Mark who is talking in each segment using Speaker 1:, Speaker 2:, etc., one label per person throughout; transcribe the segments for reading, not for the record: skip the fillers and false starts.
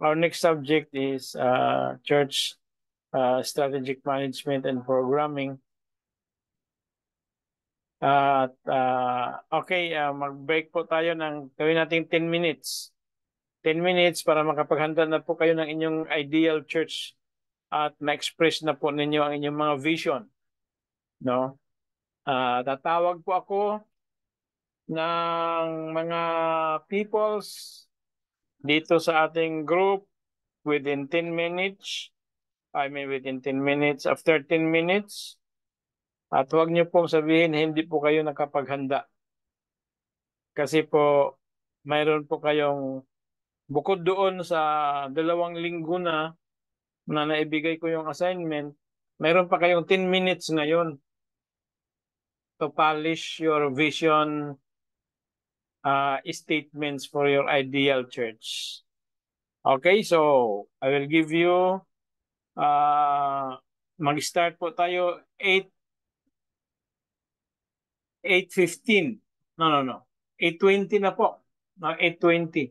Speaker 1: Our next subject is church strategic management and programming. At okay, mag-break po tayo ng gawin natin 10 minutes. 10 minutes para makapaghanda na po kayo ng inyong ideal church at ma-express na po ninyo ang inyong mga vision. No? Tatawag po ako ng mga peoples dito sa ating group within 10 minutes. Within 10 minutes. After 10 minutes, at huwag niyo pong sabihin hindi po kayo nakapaghanda. Kasi po, mayroon po kayong, bukod doon sa 2 linggo na naibigay ko yung assignment, mayroon pa kayong 10 minutes ngayon to polish your vision statements for your ideal church. Okay, so I will give you, mag-start po tayo 8:15. No. 8:20 na po. 8:20.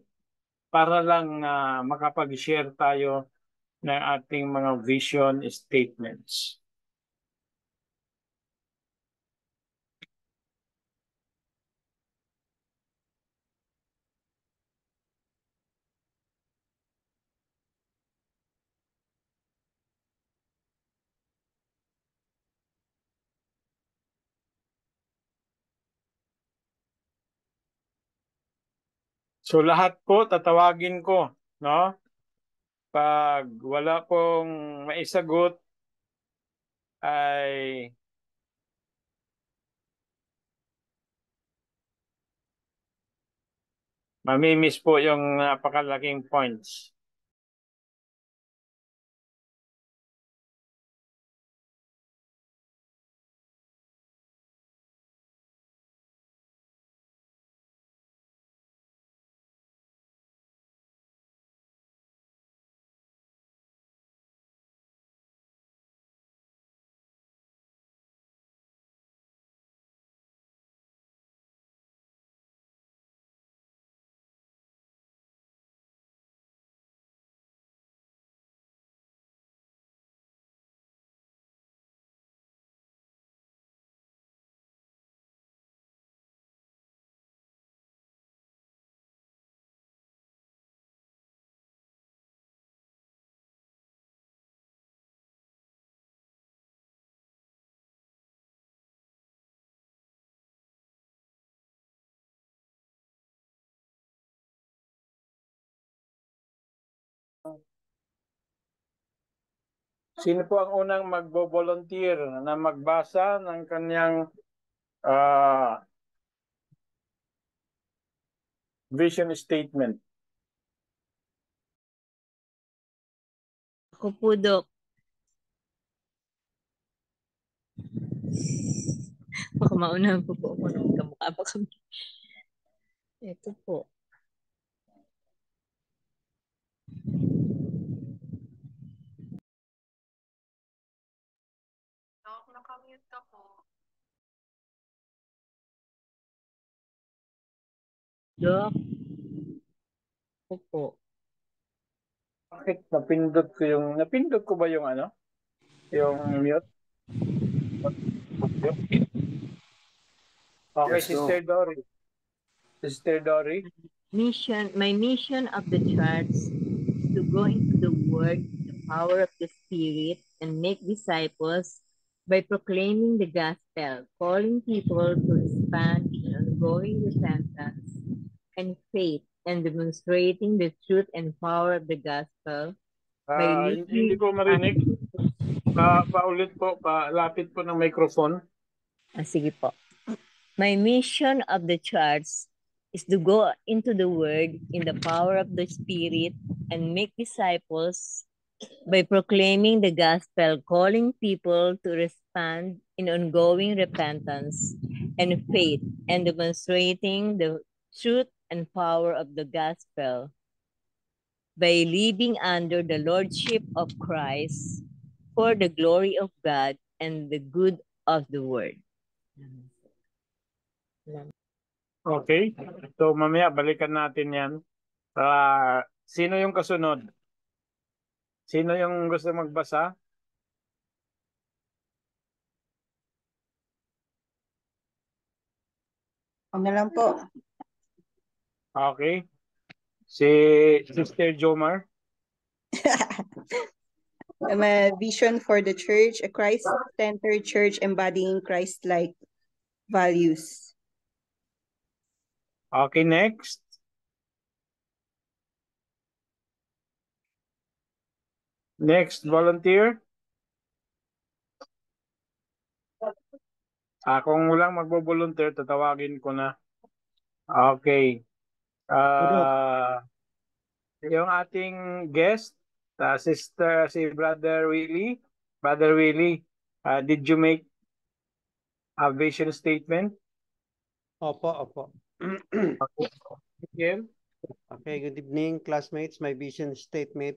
Speaker 1: Para lang makapag-share tayo ng ating mga vision statements. So lahat po tatawagin ko, no? Pag wala pong maisagot ay mamimiss po yung napakalaking points. Sino po ang unang magbo-volunteer na magbasa ng kanyang vision statement?
Speaker 2: Ako po, Dok. Baka maunahan po ako ng kamukha pa kami. Ito po. Nakamute ka po. Dok. Ako po.
Speaker 1: Bakit napindot ko ba yung yung mute? Okay,
Speaker 3: Yes,
Speaker 1: Sister Dory. Sister Dory.
Speaker 2: My mission of the church is to go into the word, the power of the Spirit, and make disciples by proclaiming the gospel, calling people to respond in ongoing repentance and faith, and demonstrating the truth and power of the gospel by
Speaker 1: Hindi ko marinig. Paulit po, lapit po ng microphone.
Speaker 2: Sige po. My mission of the church is to go into the word in the power of the Spirit and make disciples by proclaiming the gospel, calling people to respond in ongoing repentance and faith, and demonstrating the truth and power of the gospel by living under the lordship of Christ for the glory of God and the good of the world.
Speaker 1: Okay. So mamaya balikan natin yan. Sino yung kasunod? Sino yung gusto magbasa?
Speaker 3: Ako na lang po.
Speaker 1: Okay. Si Sister Jomar.
Speaker 3: A vision for the church, a Christ-centered church embodying Christ-like values.
Speaker 1: Okay, next. Next volunteer. Kung walang magbo-volunteer, tatawagin ko na. Okay. Yung ating guest, sister, si Brother Willie. Brother Willie, did you make a vision statement?
Speaker 4: Opo.
Speaker 1: Okay.
Speaker 4: Okay, good evening, classmates. My vision statement,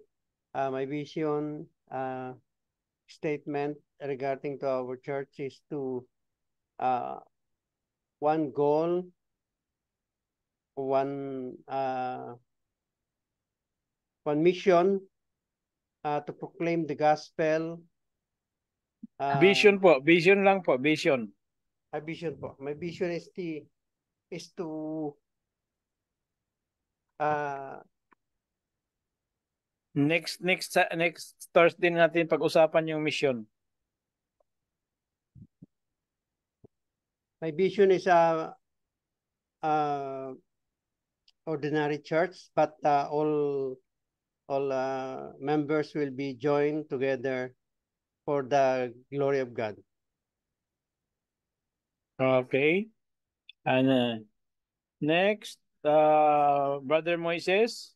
Speaker 4: statement regarding to our church is to one goal, one mission to proclaim the gospel.
Speaker 1: Vision po, vision lang po, vision.
Speaker 4: Vision po. My vision is to
Speaker 1: Next Thursday natin pag-usapan yung mission.
Speaker 4: my vision is ordinary church, but all members will be joined together for the glory of God.
Speaker 1: Okay. And next, Brother Moises.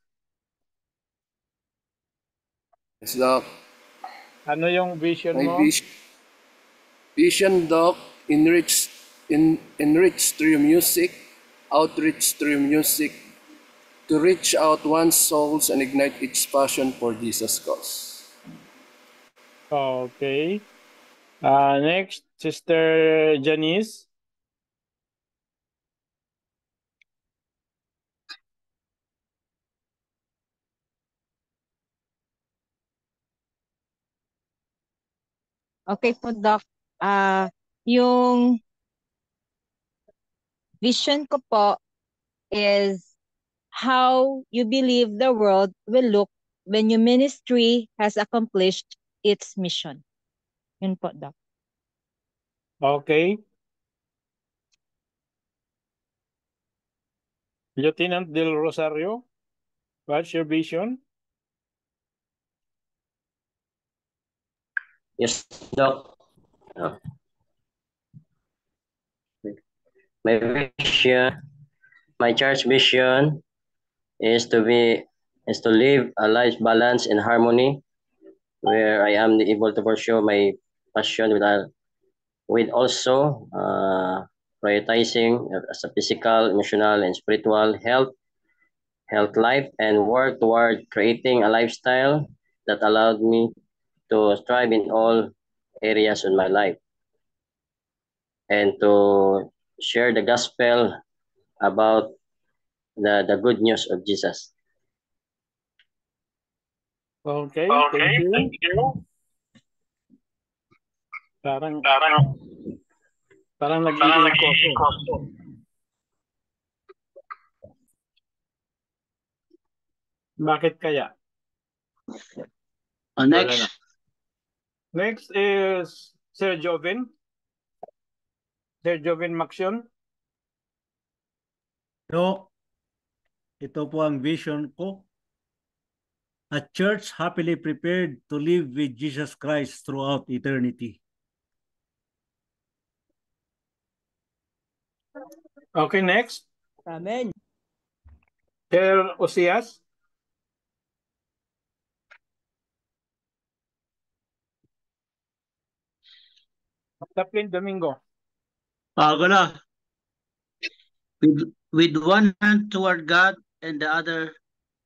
Speaker 5: Yes, Doc.
Speaker 1: Ano yung vision mo?
Speaker 5: Vision, Doc, enrich through music, outreach through music, to reach out one's souls and ignite its passion for Jesus' cause.
Speaker 1: Okay. Next, Sister Janice.
Speaker 6: Okay po, Doc. Yung vision ko po is how you believe the world will look when your ministry has accomplished its mission. Yun po, Doc.
Speaker 1: Okay. Lieutenant Del Rosario, what's your vision?
Speaker 7: Yes, Doc. My vision, my church vision is to live a life balance and harmony, where I am able to pursue my passion with also prioritizing as a physical, emotional, and spiritual health life, and work toward creating a lifestyle that allowed me to strive in all areas of my life, and to share the gospel about the good news of Jesus.
Speaker 1: Okay, thank you. Parang nag-iikot. Bakit kaya?
Speaker 8: Next.
Speaker 1: Next is Sir Joven. Sir Joven Maxion.
Speaker 8: So, ito po ang vision ko. A church happily prepared to live with Jesus Christ throughout eternity.
Speaker 1: Okay, next.
Speaker 3: Amen.
Speaker 1: Sir Osias. Chaplain Domingo.
Speaker 8: Gala. With one hand toward God and the other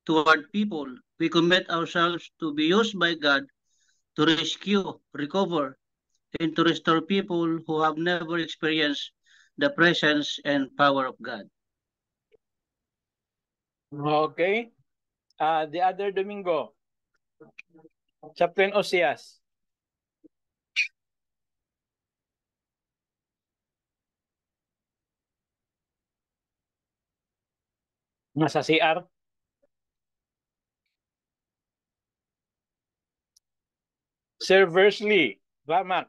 Speaker 8: toward people, we commit ourselves to be used by God to rescue, recover, and to restore people who have never experienced the presence and power of God.
Speaker 1: Okay. The other Domingo. Chaplain Osias. Nasa CR. Sir Versley. Ramak.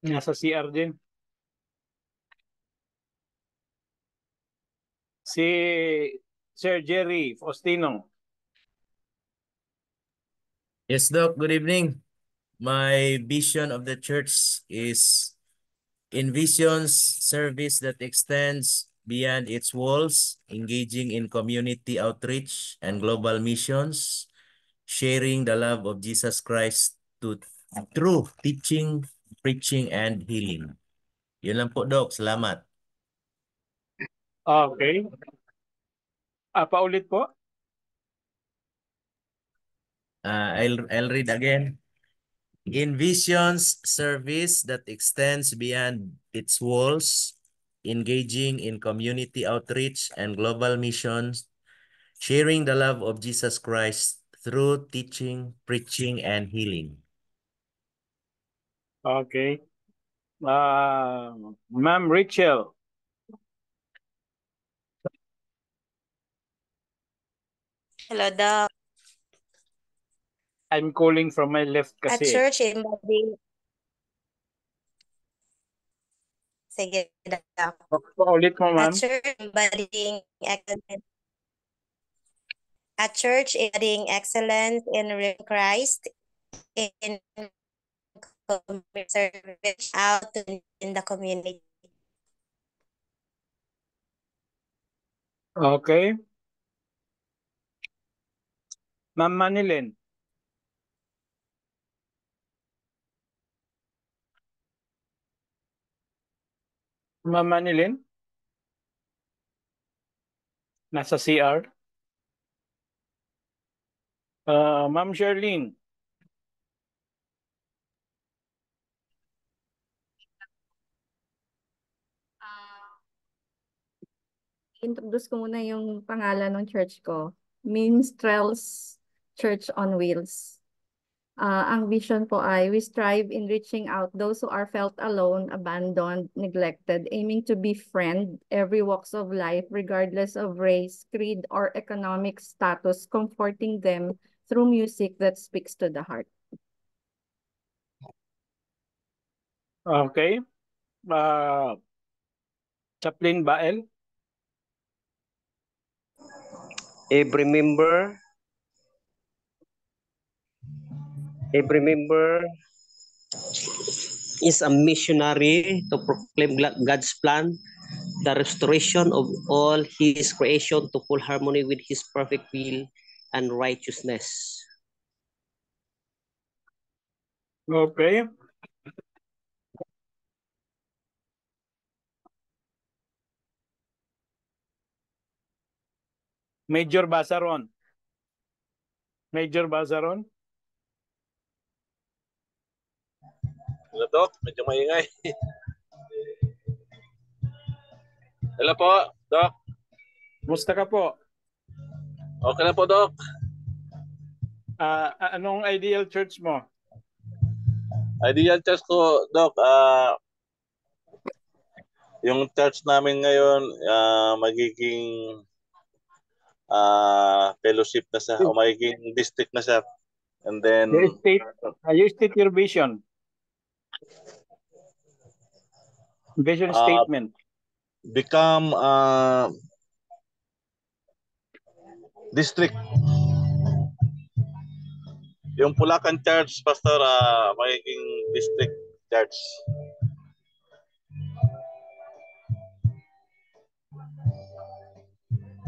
Speaker 1: Nasa CR din. Si Sir Jerry Faustino.
Speaker 9: Yes, Doc. Good evening. My vision of the church is envisions service that extends beyond its walls, engaging in community outreach and global missions, sharing the love of Jesus Christ through teaching, preaching, and healing. Yun lang po, Doc. Salamat.
Speaker 1: Okay. Paulit po.
Speaker 9: I'll read again. Envisions service that extends beyond its walls, engaging in community outreach and global missions, sharing the love of Jesus Christ through teaching, preaching, and healing.
Speaker 1: Okay. Ma'am Rachel.
Speaker 10: Hello, Doc.
Speaker 1: I'm calling from my left
Speaker 10: At
Speaker 1: kasi.
Speaker 10: church, embodying... Sige, Doc.
Speaker 1: Paulit mo, ma'am.
Speaker 10: At church, embodying excellence. At church, embodying excellence in Christ, in service out in the community.
Speaker 1: Okay. Ma'am Manilin. Ma'am Manilin? Nasa CR? Ma'am Sherlyn.
Speaker 11: Introduce ko muna yung pangalan ng church ko. Minstrels Church on Wheels. Ang vision po ay we strive in reaching out those who are felt alone, abandoned, neglected, aiming to befriend every walks of life regardless of race, creed, or economic status, comforting them through music that speaks to the heart.
Speaker 1: Okay. Chaplain Bael.
Speaker 12: Every member is a missionary to proclaim God's plan, the restoration of all his creation to full harmony with his perfect will and righteousness.
Speaker 1: Okay. Major Basaron. Major Basaron.
Speaker 13: Hello, Doc. Medyo maingay. Hello po, Doc.
Speaker 1: Musta ka po?
Speaker 13: Okay na po, Doc.
Speaker 1: Anong ideal church mo?
Speaker 13: Ideal church ko, Doc, yung church namin ngayon magiging fellowship na siya o magiging district na siya. And then
Speaker 1: You state your vision. Vision statement.
Speaker 13: Become district. Yung Pulacan Church, Pastor, magiging district church.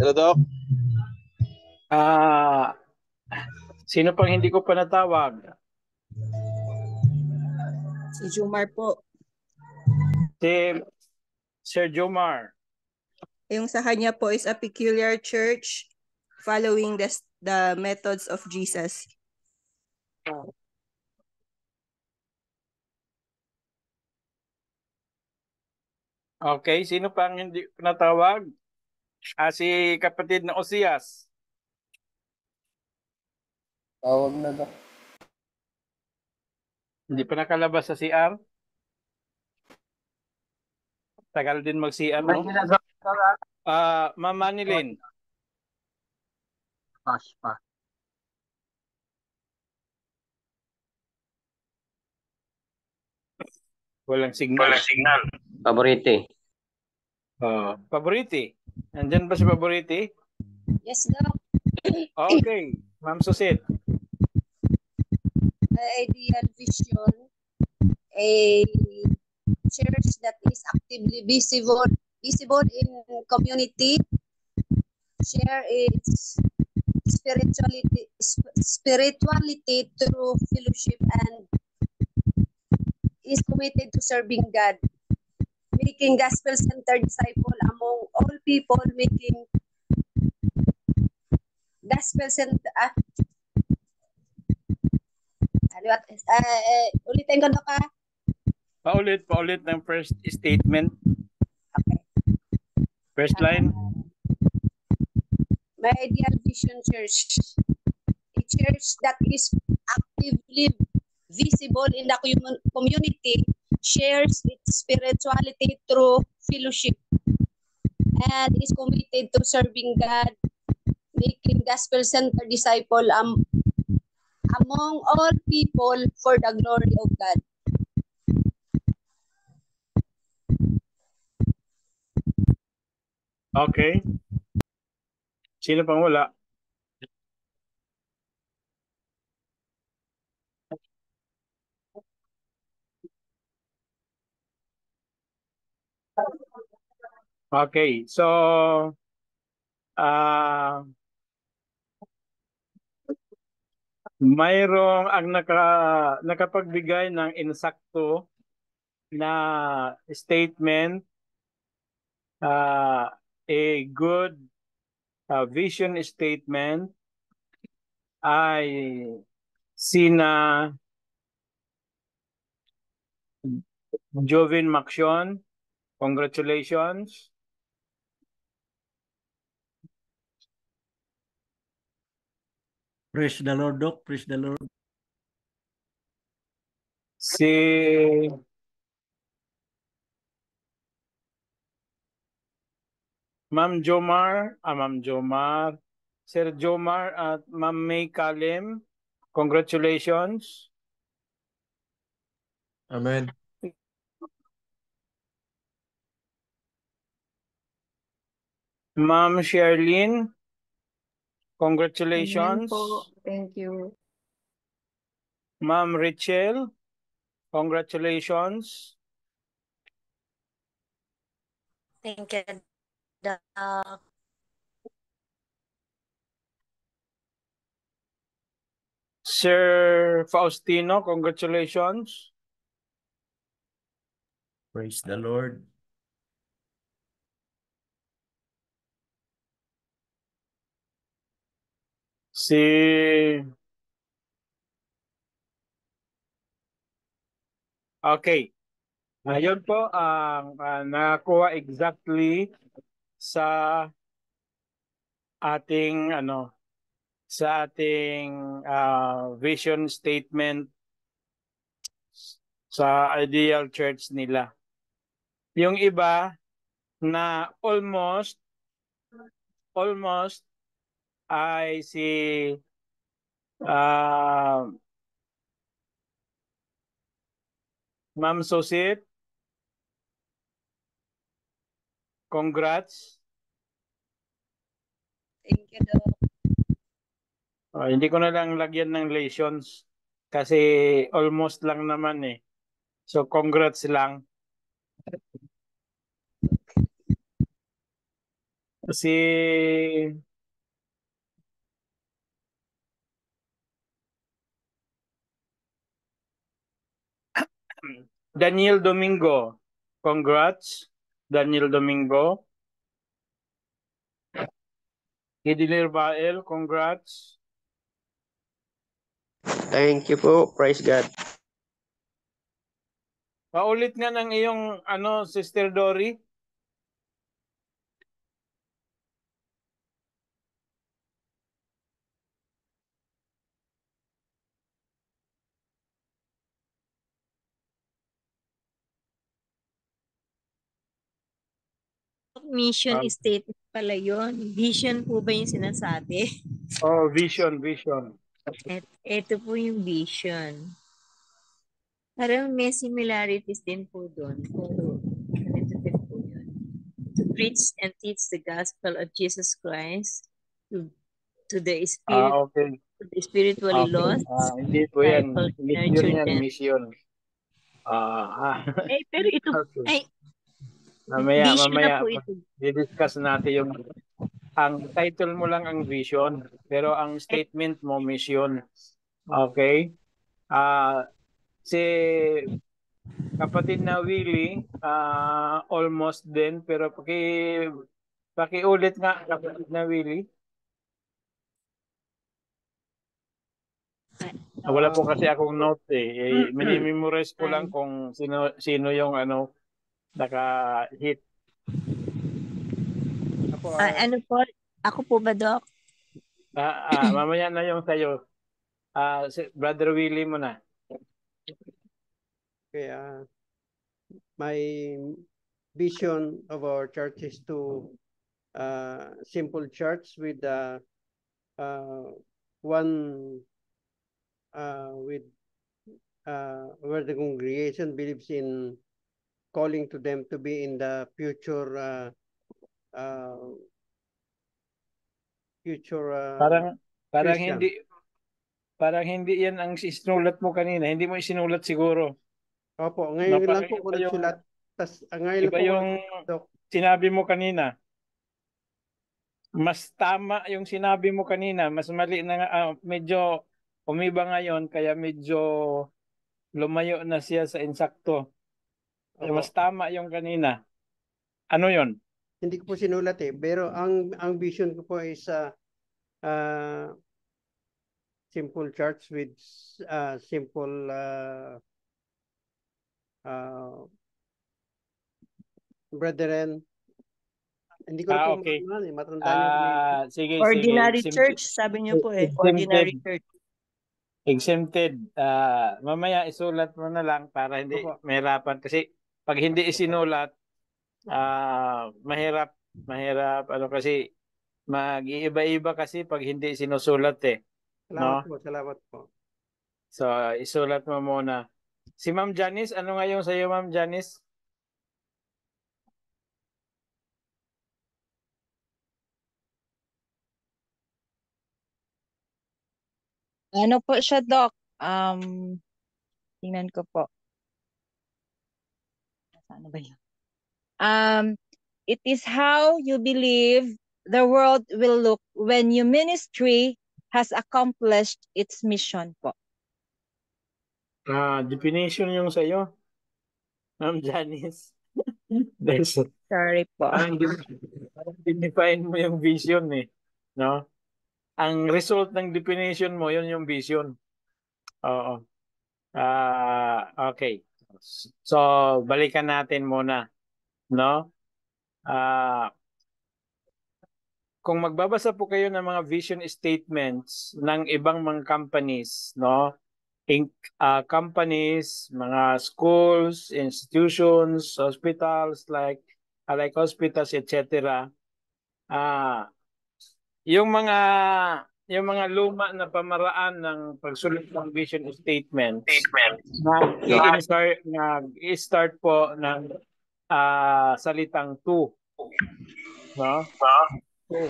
Speaker 13: Hello, Doc.
Speaker 1: Sino pang hindi ko pa natawag?
Speaker 3: Si Jomar po.
Speaker 1: Si Sir Jomar.
Speaker 3: Yung sa kanya po is a peculiar church following the methods of Jesus.
Speaker 1: Okay, sino pang hindi natawag? Si kapatid na Osias.
Speaker 5: Tawag na daw.
Speaker 1: Hindi pa nakalabas sa CR? Tagal din mag-CR, no? Ma'am Manilyn.
Speaker 8: Pass pa.
Speaker 1: Walang signal.
Speaker 7: Paborite.
Speaker 1: Paboriti. Nandyan ba si Paboriti?
Speaker 14: Yes, Doc.
Speaker 1: Okay. Ma'am Susit.
Speaker 14: Ideal vision, a church that is actively visible in community, share its spirituality through fellowship, and is committed to serving God, making gospel-centered disciple among all people, making gospel-centered ulitin ko ka.
Speaker 1: Paulit ng first statement.
Speaker 14: Okay.
Speaker 1: First line.
Speaker 14: My ideal vision church, a church that is actively visible in the community, shares its spirituality through fellowship, and is committed to serving God, making gospel-centered disciple among all people for the glory of God.
Speaker 1: Okay. Sino pang wala? Okay. So, mayroong ang nakapagbigay ng insakto na statement, a good vision statement ay sina Jovin Maccion. Congratulations.
Speaker 4: Praise the Lord, Doc. Praise the Lord.
Speaker 1: Si Ma'am Jomar, Sir Jomar at Ma'am May Kalim, congratulations.
Speaker 9: Amen.
Speaker 1: Ma'am Sherlyn, congratulations.
Speaker 11: Amen po. Thank you.
Speaker 1: Ma'am Rachel, congratulations.
Speaker 10: Thank you, Doc.
Speaker 1: Sir Faustino, congratulations.
Speaker 9: Praise the Lord.
Speaker 1: Okay. Ngayon po ang nakakuha exactly sa ating vision statement sa ideal church nila. Yung iba na almost ay si Ma'am Susit. Congrats.
Speaker 14: Thank you, Doc.
Speaker 1: Hindi ko na lang lagyan ng lesions kasi almost lang naman eh. So congrats lang. Si Daniel Domingo. Congrats, Daniel Domingo. Idilir Bael, congrats.
Speaker 12: Thank you po. Praise God.
Speaker 1: Paulit nga ng iyong Sister Dory.
Speaker 2: Doc, mission statement pala yun. Vision po ba yung sinasabi?
Speaker 1: Oh, vision.
Speaker 2: Ito po yung vision. Parang may similarities din po doon. Pero ganito din po yun. To preach and teach the gospel of Jesus Christ to the
Speaker 1: Okay.
Speaker 2: to the spiritually
Speaker 1: Okay.
Speaker 2: lost,
Speaker 1: Hindi po yan.
Speaker 2: disciple,
Speaker 1: Mission
Speaker 2: nurture
Speaker 1: yan,
Speaker 2: them.
Speaker 1: mission.
Speaker 2: Pero ito,
Speaker 1: Okay.
Speaker 2: ay,
Speaker 1: Mamaya,
Speaker 2: vision na po ito.
Speaker 1: i-discuss natin ang title mo lang ang vision, pero ang statement mo mission. Okay? Si kapatid na Willie, almost din, pero pakiulit nga, kapatid na Willie. Wala po kasi akong notes eh. Minimemorize ko lang kung sino yung naka-hit.
Speaker 2: Ano po? Ako po ba, Doc?
Speaker 1: Mamaya na yung sa'yo. Si Brother Willie mo na.
Speaker 4: Okay, my vision of our church is to simple church with where the congregation believes in calling to them to be in the future
Speaker 1: Parang
Speaker 4: Christian.
Speaker 1: hindi yan ang sinulat mo kanina. Hindi mo isinulat siguro.
Speaker 4: Opo, ngayon lang po ako nagsulat. Ngayon
Speaker 1: Iba yung sinabi mo kanina. Mas tama yung sinabi mo kanina. Mas mali na medyo umiba ngayon kaya medyo lumayo na siya sa insakto. Mas tama yung kanina. Ano yon?
Speaker 4: Hindi ko po sinulat eh. Pero ang vision ko po is simple church with simple brethren. Hindi ko na po
Speaker 1: Okay.
Speaker 4: matandaan yung
Speaker 1: Sige,
Speaker 3: Ordinary
Speaker 1: sige.
Speaker 3: church, sabi niyo po eh. Ordinary church.
Speaker 1: Exempted. Mamaya isulat mo na lang para hindi mahirapan. Kasi pag hindi isinulat, mahirap kasi mag-iiba-iba kasi pag hindi sinusulat eh.
Speaker 4: Salamat po.
Speaker 1: So, isulat mo muna. Si Ma'am Janice, ano nga yung sa'yo, Ma'am Janice?
Speaker 6: Ano po siya, Doc? Tingnan ko po. Ano ba yun? It is how you believe the world will look when your ministry has accomplished its mission po.
Speaker 1: Definition yung sa'yo, Ma'am Janice.
Speaker 6: Sorry po.
Speaker 1: Define mo yung vision eh. No? Ang result ng definition mo, yun yung vision. Oo. Okay. So, balikan natin muna. No? Kung magbabasa po kayo ng mga vision statements ng ibang mga companies, no? Companies, mga schools, institutions, hospitals like hospitals, etc. Yung mga luma na pamaraan ng pagsulat ng vision statements nag-i-start po ng salitang to. No? So,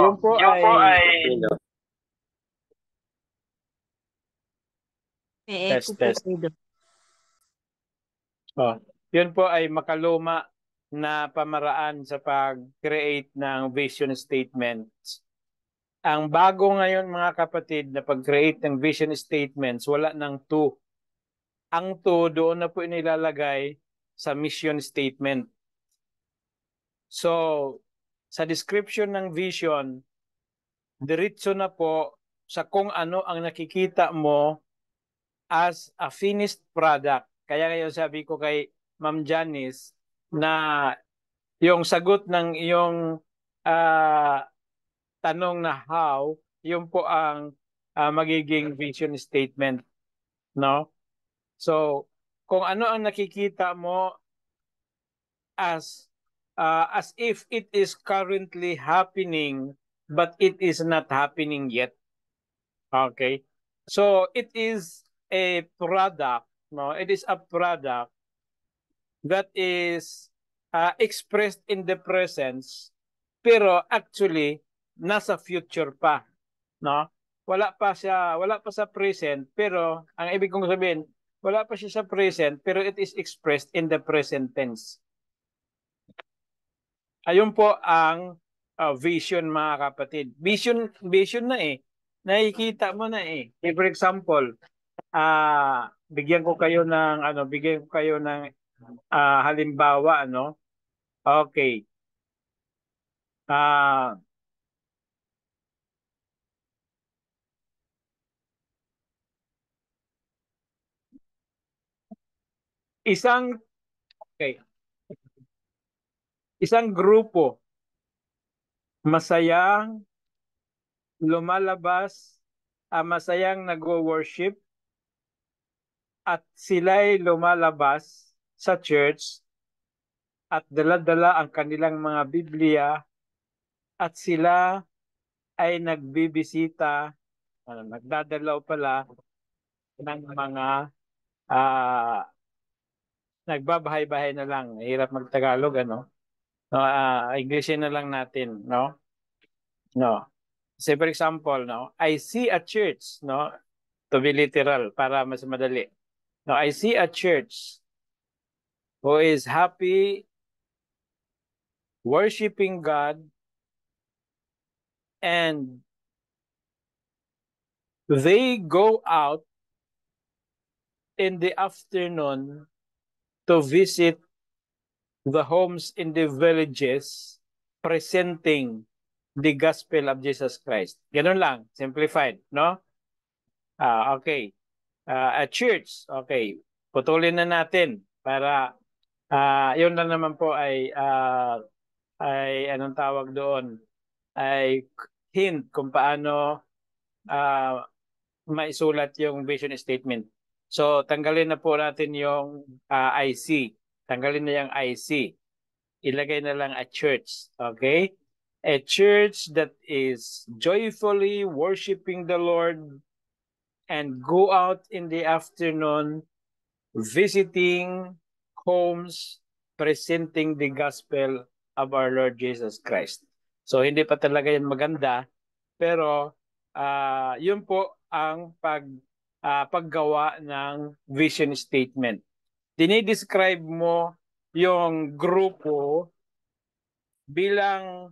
Speaker 1: yun po ay test. Yun po ay makaluma na pamaraan sa pag-create ng vision statements. Ang bago ngayon mga kapatid na pag-create ng vision statements, wala ng to. Ang to doon na po inilalagay sa mission statement. So, sa description ng vision, diretso na po sa kung ano ang nakikita mo as a finished product. Kaya ngayon sabi ko kay Ma'am Janice na yung sagot ng iyong tanong na how, yun po ang magiging vision statement. No? So, kung ano ang nakikita mo as as if it is currently happening, but it is not happening yet. Okay. So it is a product, no? It is a product that is expressed in the presence, pero actually nasa future pa, no? Wala pa sa present, pero ang ibig kong sabihin, wala pa siya sa present, pero it is expressed in the present tense. Ayun po ang vision, mga kapatid. Vision na eh. Nakikita mo na eh. For example, bigyan ko kayo ng halimbawa, ano? Okay. Isang grupo masayang lumalabas, masayang nagwo-worship at sila'y lumalabas sa church at dala-dala ang kanilang mga Biblia at sila ay nagbibisita, nagdadalaw pala ng mga nagbabahay-bahay na lang. Hirap magtagalog, ano? No, Englishin na lang natin, no? No. Say for example, no, I see a church, no, to be literal para mas madali. No, I see a church who is happy worshiping God and they go out in the afternoon to visit the homes in the villages presenting the gospel of Jesus Christ. Ganun lang, simplified, no? Okay. A church, okay. Putulin na natin para yun lang naman po ay anong tawag doon? Ay hint kung paano maisulat yung vision statement. So, tanggalin na po natin yung IC. Tanggalin na yung IC. Ilagay na lang a church. Okay? A church that is joyfully worshiping the Lord and go out in the afternoon visiting homes, presenting the gospel of our Lord Jesus Christ. So, hindi pa talaga yan maganda, pero yun po ang paggawa ng vision statement. Dinidescribe mo yung grupo bilang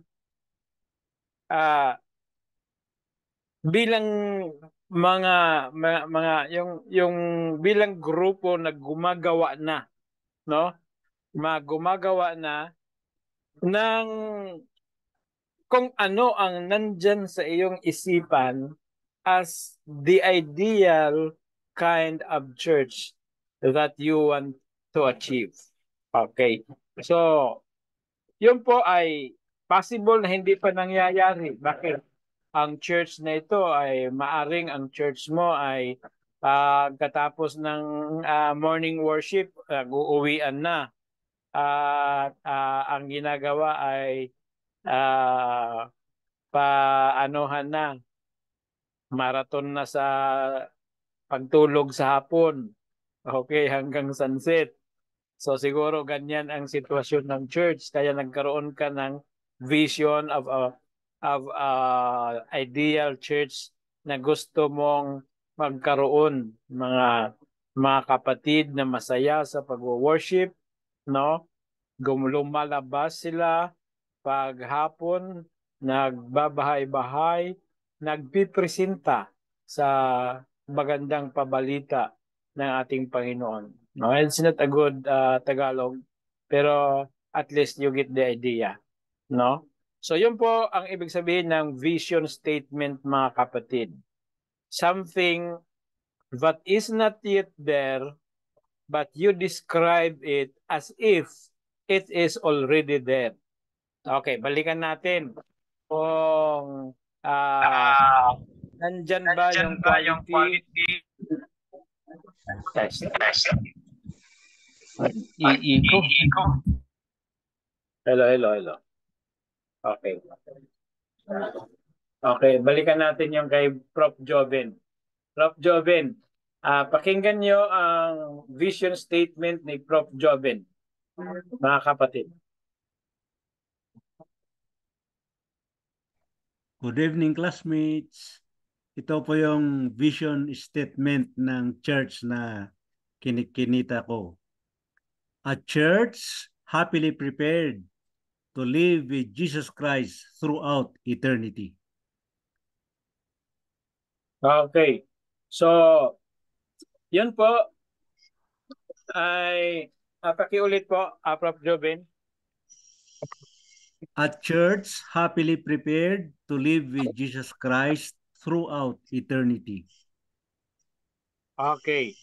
Speaker 1: yung bilang grupo na gumagawa na, no? Gumagawa na ng kung ano ang nandyan sa iyong isipan as the ideal kind of church that you want to achieve. Okay. So, yun po ay possible na hindi pa nangyayari. Bakit? Ang church na ito ay maaring ang church mo ay katapos ng morning worship, uuwian na. Ang ginagawa ay paanohan na, marathon na sa pagtulog sa hapon. Okay, hanggang sunset. So siguro ganyan ang sitwasyon ng church, kaya nagkaroon ka ng vision of ideal church na gusto mong magkaroon, mga kapatid na masaya sa pag-worship, no? Lumalabas sila paghapon, nagbabahay-bahay, nagpipresenta sa magandang pabalita ng ating Panginoon. No, it's not a good Tagalog, pero at least you get the idea, no? So yun po ang ibig sabihin ng vision statement, mga kapatid. Something that is not yet there, but you describe it as if it is already there. Okay, balikan natin kung nandyan ba yung quality. Test. Iiko. Hello. Okay. Okay, balikan natin yung kay Prof. Joven. Prof. Joven, pakinggan nyo ang vision statement ni Prof. Joven, mga kapatid.
Speaker 15: Good evening, classmates. Ito po yung vision statement ng church na kinikinita ko. A church happily prepared to live with Jesus Christ throughout eternity.
Speaker 1: Okay. So, yun po ay pakiulit po, Prof. Joven.
Speaker 15: A church happily prepared to live with Jesus Christ throughout eternity.
Speaker 1: Okay.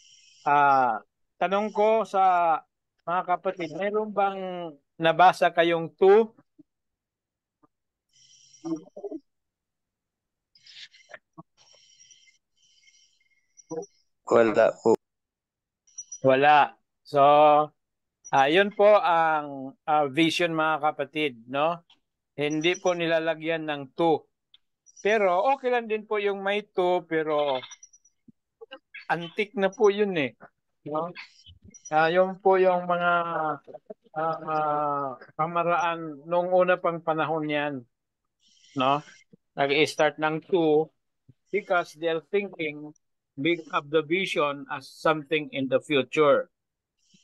Speaker 1: Tanong ko sa mga kapatid, mayroon bang nabasa kayong 2?
Speaker 7: Wala po.
Speaker 1: Wala. So, yun po ang vision mga kapatid, no? Hindi po nilalagyan ng 2. Pero okay lang din po yung may 2, pero antik na po yun eh. No? Yun po yung mga kamaraan nung una pang panahon yan. No? Nag-i-start ng 2 because they're thinking big of the vision as something in the future.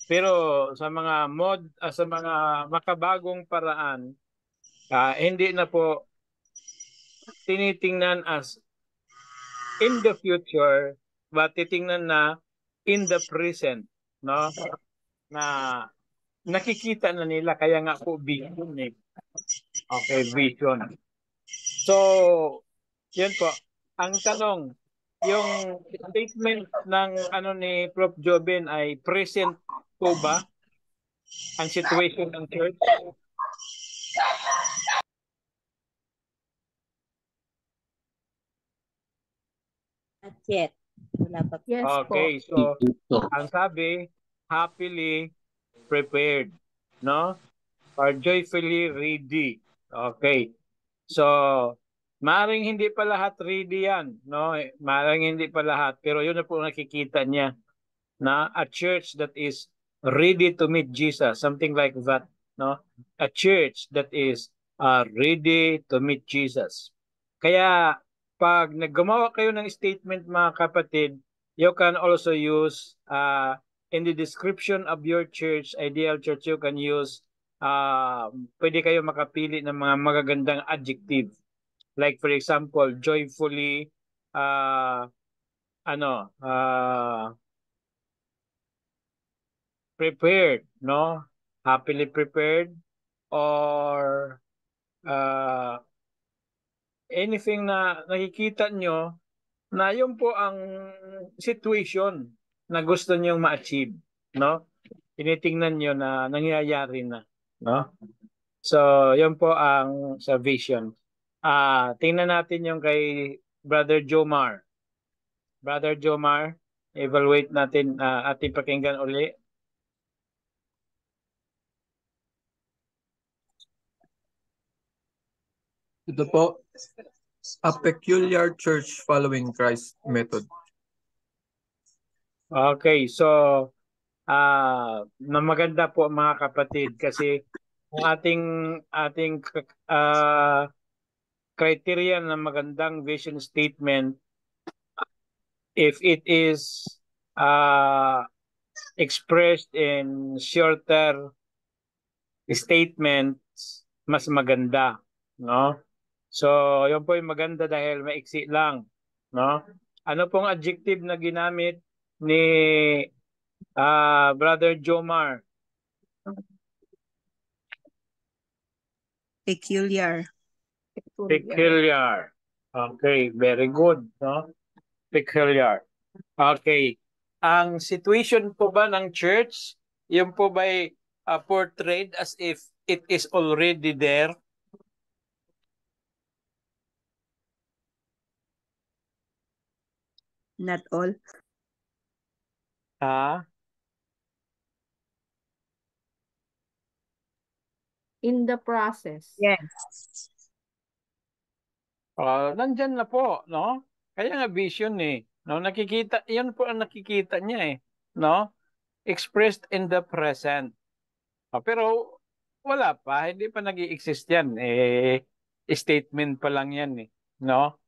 Speaker 1: Pero sa mga sa mga makabagong paraan, hindi na po tinitingnan as in the future, but titingnan na in the present, no? Na nakikita na nila, kaya nga po vision eh. Okay, vision. So, yun po. Ang tanong, yung statement ng ni Prof. Joven ay present po ba ang situation ng church?
Speaker 2: Not yet. Wala pa.
Speaker 11: Yes
Speaker 1: Okay,
Speaker 11: po.
Speaker 1: so ang sabi, happily prepared, no? Or joyfully ready. Okay. So, maaaring hindi pa lahat ready yan, no? Maaaring hindi pa lahat, pero yun na po nakikita niya na a church that is ready to meet Jesus, something like that, no? A church that is ready to meet Jesus. Kaya pag naggumawa kayo ng statement mga kapatid, you can also use in the description of your church, ideal church, you can use pwede kayo makapili ng mga magagandang adjective. Like for example, joyfully prepared, no? Happily prepared, or anything na nakikita nyo na yun po ang situation na gusto nyo ma-achieve, no? Tinitingnan nyo na nangyayari na, no? So, yun po ang sa vision. Tingnan natin yung kay Brother Jomar. Brother Jomar, evaluate natin, ating pakinggan uli.
Speaker 16: Ito po, a peculiar church following Christ's method.
Speaker 1: Okay, so maganda po mga kapatid kasi ang ating criteria ng magandang vision statement, if it is expressed in shorter statements, mas maganda, no? So, yun po yung maganda dahil maiksi lang, no? Ano pong adjective na ginamit ni Brother Jomar?
Speaker 3: Peculiar.
Speaker 1: Peculiar. Okay, very good, no? Peculiar. Okay. Ang situation po ba ng church, yun po ba ay portrayed as if it is already there?
Speaker 3: Not all.
Speaker 11: In the process.
Speaker 2: Yes.
Speaker 1: Nandyan na po, no? Kaya nga vision eh. No, nakikita, yan po ang nakikita niya eh, no? Expressed in the present. Pero wala pa, hindi pa nag-i-exist yan. Statement pa lang yan eh, no?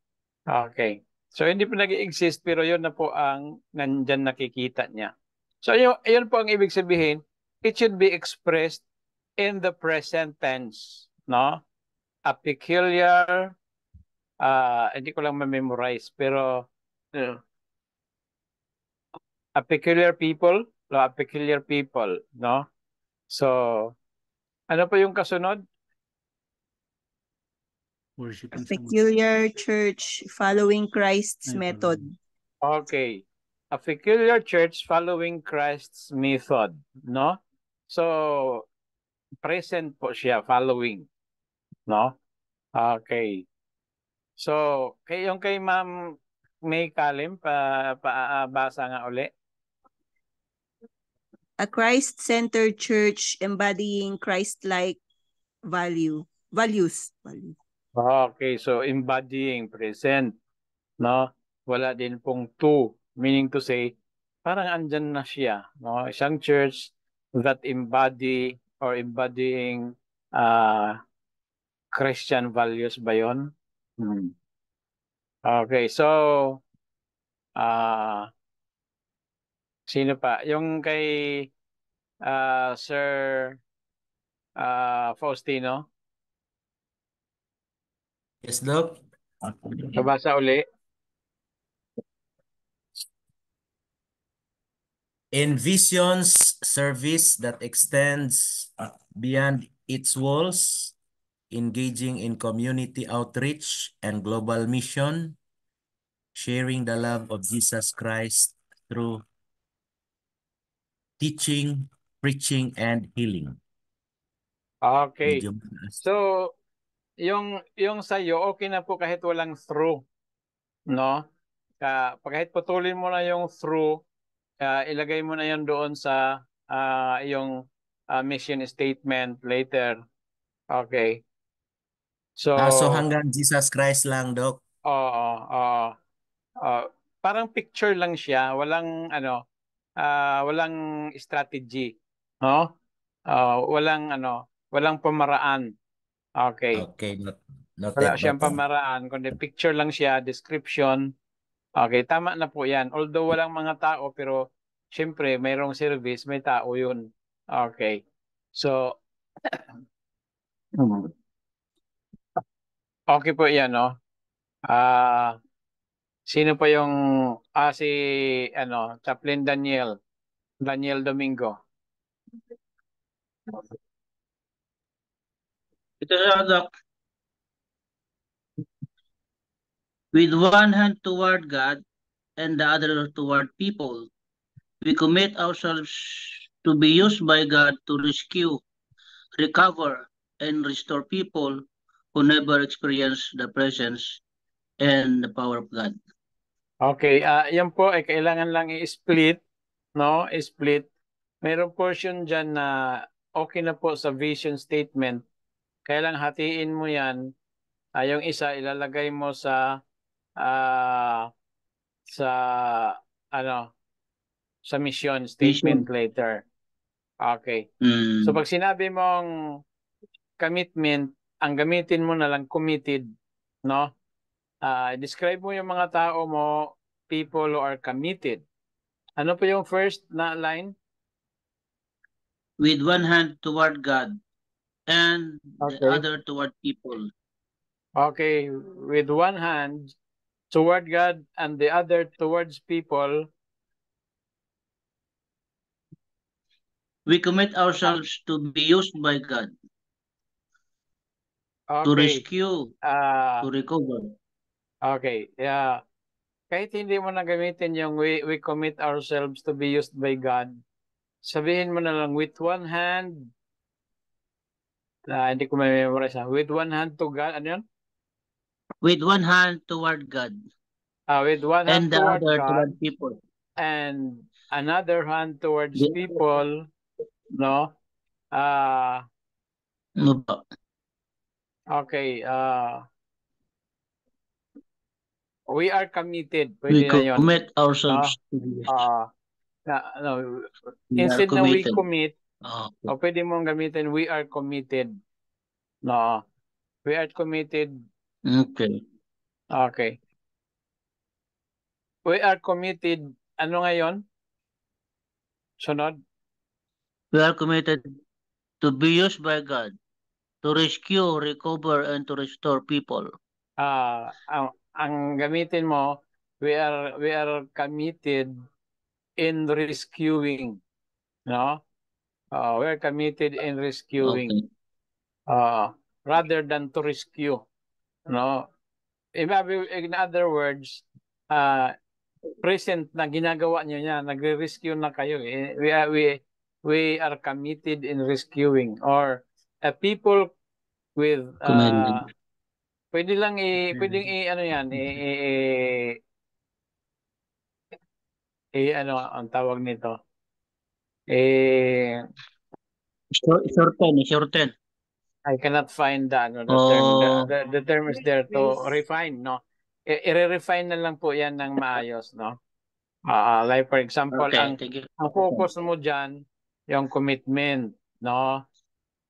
Speaker 1: Okay. So hindi pa nag-i-exist pero yun na po ang nandyan nakikita niya. So yun po ang ibig sabihin, it should be expressed in the present tense, no? A peculiar, hindi ko lang ma-memorize, pero a peculiar people, no? So, ano pa yung kasunod?
Speaker 15: Worship
Speaker 3: A
Speaker 15: and
Speaker 3: peculiar church following Christ's method.
Speaker 1: Okay. A peculiar church following Christ's method, no? So, present po siya, following, no? Okay. So, yung kay Ma'am May Kalim, basa nga uli.
Speaker 3: A Christ-centered church embodying Christ-like values.
Speaker 1: Okay, so embodying, present, no? Wala din pong to, meaning to say, parang andyan na siya, no? Isang church that embody or embodying Christian values ba yun? Okay, so sino pa? Yung kay Sir Faustino?
Speaker 9: Yes, Doc.
Speaker 1: Kabasa uli.
Speaker 9: Envisions service that extends beyond its walls, engaging in community outreach and global mission, sharing the love of Jesus Christ through teaching, preaching, and healing.
Speaker 1: Okay.
Speaker 9: Medyo
Speaker 1: So, yung sa'yo, okay na po kahit walang through, no? Kahit putulin mo na yung through, ilagay mo na yan doon sa yung mission statement later. Okay. So
Speaker 9: hanggang Jesus Christ lang, Doc.
Speaker 1: Oo. Parang picture lang siya, walang walang strategy, no? Walang pamaraan. Okay.
Speaker 9: Okay,
Speaker 1: Wala
Speaker 9: noted,
Speaker 1: siyang
Speaker 9: Doc.
Speaker 1: pamaraan, kundi picture lang siya, description. Okay, tama na po yan. Although walang mga tao, pero syempre, mayroong service, may tao yun. Okay. So, okay po yan, no? Sino pa yung, si, Chaplain Daniel Domingo.
Speaker 8: Ito sa Doc. With one hand toward God and the other toward people, we commit ourselves to be used by God to rescue, recover, and restore people who never experienced the presence and the power of God.
Speaker 1: Okay, yan po ay kailangan lang i-split, no? I-split. Mayroong portion dyan na okay na po sa vision statement. Kaya lang hatiin mo yan. Yung isa ilalagay mo sa mission statement later. Okay. So pag sinabi mong commitment, ang gamitin mo na lang committed, no? Describe mo yung mga tao mo, people who are committed. Ano po yung first na line?
Speaker 8: With one hand toward God and the other toward people.
Speaker 1: Okay, with one hand toward God and the other towards people.
Speaker 8: We commit ourselves to be used by God.
Speaker 1: Okay.
Speaker 8: To rescue, to recover.
Speaker 1: Okay, yeah. Kahit hindi mo na gamitin yung we commit ourselves to be used by God, sabihin mo na lang with one hand, hindi ko ma-memorize. With one hand to God, ano yun?
Speaker 8: With one hand toward God.
Speaker 1: With one hand
Speaker 8: and the
Speaker 1: toward
Speaker 8: other
Speaker 1: God,
Speaker 8: toward people.
Speaker 1: And another hand towards people, no?
Speaker 8: Ano ba?
Speaker 1: Okay, we are committed.
Speaker 8: We
Speaker 1: Pwede na yun.
Speaker 8: commit
Speaker 1: No?
Speaker 8: ourselves to this.
Speaker 1: No,
Speaker 8: We are
Speaker 1: instead na we
Speaker 8: committed.
Speaker 1: commit,
Speaker 8: Okay.
Speaker 1: o pwede mong gamitin, we are committed. No, we are committed.
Speaker 8: Okay.
Speaker 1: Okay. We are committed. Ano ngayon? Sunod?
Speaker 8: We are committed to be used by God to rescue, recover, and to restore people.
Speaker 1: Ang gamitin mo, we are committed in rescuing. No? We are committed in rescuing.
Speaker 8: Okay.
Speaker 1: Rather than to rescue. No? In other words, present na ginagawa niyo niya, nagre-rescue na kayo. We are committed in rescuing, or people with
Speaker 8: Commended.
Speaker 1: pwede lang pwedeng ano yan, ano ang tawag nito?
Speaker 8: Shorten.
Speaker 1: I cannot find the term. The term is there to refine, no? I-refine na lang po yan ng maayos, no? Like for example,
Speaker 8: Okay,
Speaker 1: ang
Speaker 8: thank you.
Speaker 1: focus mo diyan yung commitment, no?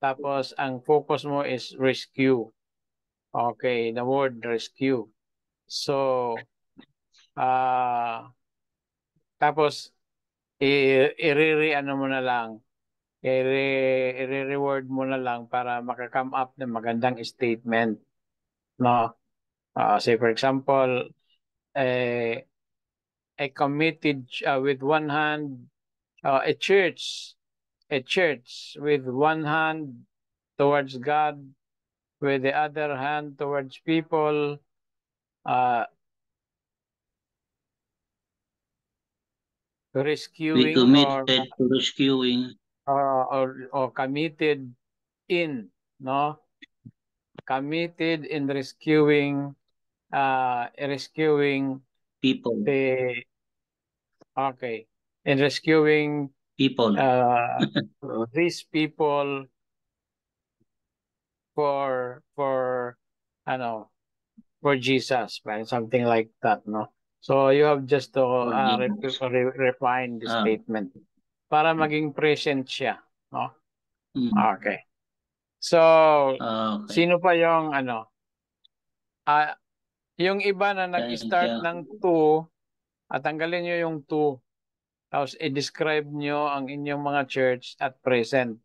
Speaker 1: Tapos ang focus mo is rescue. Okay, the word rescue. So tapos i-re-ano mo na lang. I-reward mo na lang para maka-come up ng magandang statement, no? Say for example, a committed with one hand, a church with one hand towards God, with the other hand towards people, rescuing
Speaker 8: We committed to rescuing.
Speaker 1: or committed in, no? Committed in rescuing
Speaker 8: people.
Speaker 1: In rescuing
Speaker 8: people.
Speaker 1: These people for Jesus, right? Something like that, no? So you have just to refine the statement para maging present siya, no? Okay. So sino pa yung yung iba na nag-start ng to, at tanggalin nyo yung to, tapos i-describe nyo ang inyong mga church at present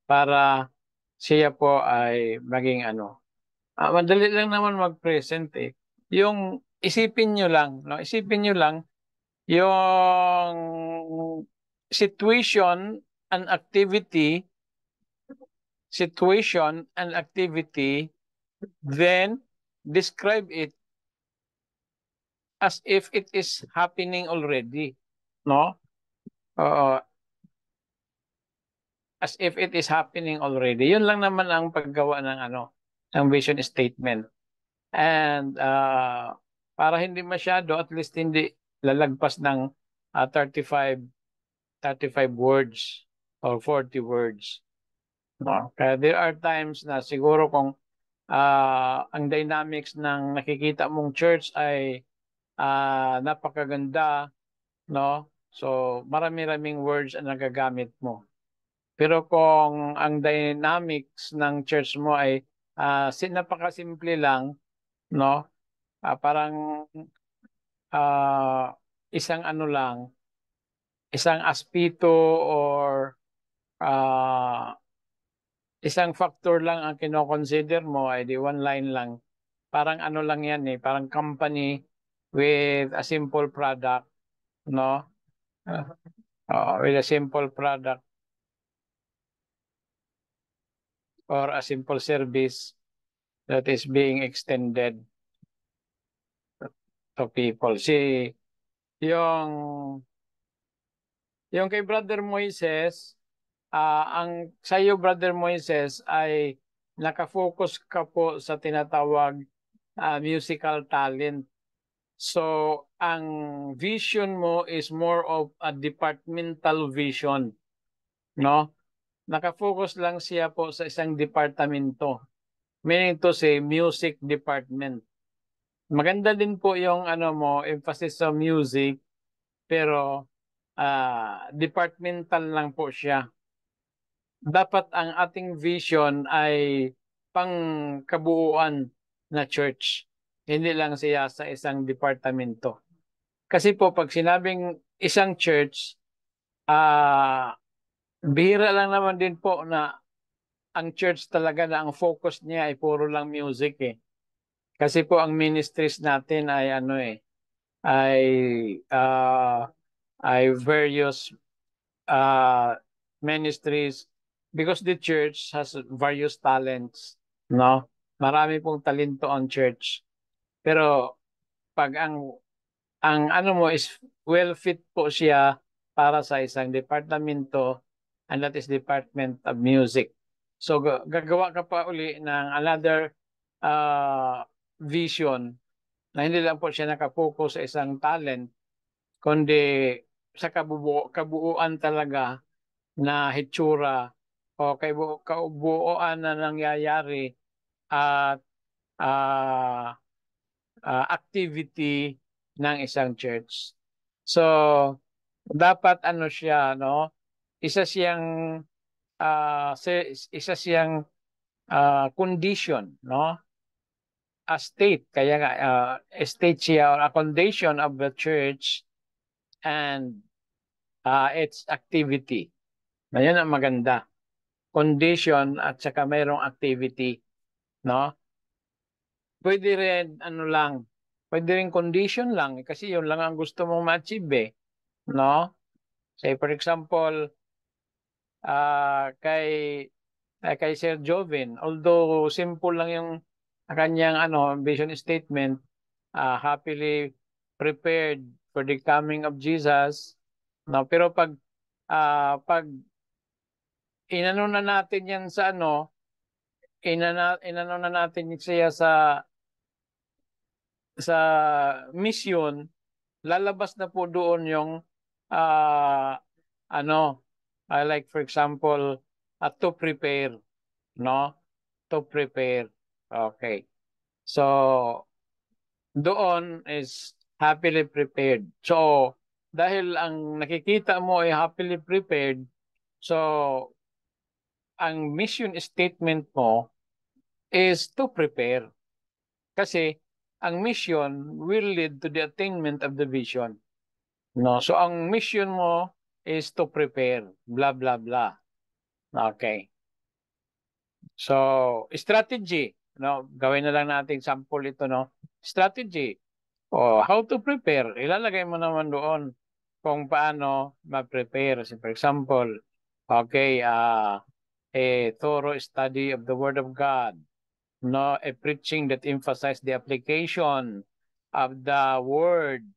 Speaker 1: para siya po ay maging madali lang naman mag-present eh. Yung isipin nyo lang, no? Isipin nyo lang yung situation and activity, then describe it as if it is happening already, no? As if it is happening already. Yun lang naman ang paggawa ng ng vision statement. And para hindi masyado, at least hindi lalagpas ng 35 words or 40 words. No? Kaya there are times na siguro kung ang dynamics ng nakikita mong church ay napakaganda, no? So marami-raming words ang nagagamit mo. Pero kung ang dynamics ng church mo ay napakasimple lang, no? Parang isang isang aspito or isang factor lang ang kino-consider mo, ay di one line lang. Parang lang yan eh, parang company with a simple product, no? With a simple product or a simple service that is being extended to people. Yung kay Brother Moises, ang sa iyo Brother Moises ay nakafocus ka po sa tinatawag musical talent. So ang vision mo is more of a departmental vision, no? nakafocus lang siya po sa isang departamento. Meaning to say, music department. Maganda din po yung emphasis sa music, pero departmental lang po siya. Dapat ang ating vision ay pangkabuuan na church. Hindi lang siya sa isang departamento. Kasi po pag sinabing isang church, bihira lang naman din po na ang church talaga na ang focus niya ay puro lang music eh. Kasi po ang ministries natin ay ay various ministries because the church has various talents, no? Marami pong talento ang church. Pero pag ang mo is well fit po siya para sa isang departamento, and that is Department of Music. So gagawa ka pa uli ng another vision na hindi lang po siya nakapokus sa isang talent, kundi sa kabuuan talaga na hitsura o kabuuan na nangyayari at activity ng isang church. So, dapat siya, no? Isa siyang condition, no? A state, kaya nga a state siya or a condition of the church and its activity. Ngayon ang maganda. Condition at saka mayroong activity, no? Pwede rin pwede rin condition lang kasi yun lang ang gusto mong ma-achieve no? Say for example, kay Sir Joven, although simple lang yung kanyang vision statement, happily prepared for the coming of Jesus, no? Pero pag inano na natin yan sa inano na natin siya sa mission, lalabas na po doon yung like for example to prepare, no? To prepare. Okay. So doon is happily prepared. So dahil ang nakikita mo ay happily prepared, so ang mission statement mo is to prepare. Kasi ang mission will lead to the attainment of the vision. No, so ang mission mo is to prepare, blah blah blah. Okay. So, strategy, no? Gawin na lang natin sample ito, no? Strategy. How to prepare. Ilalagay mo naman doon kung paano ma-prepare. So, for example, okay, a thorough study of the Word of God, no? A preaching that emphasize the application of the Word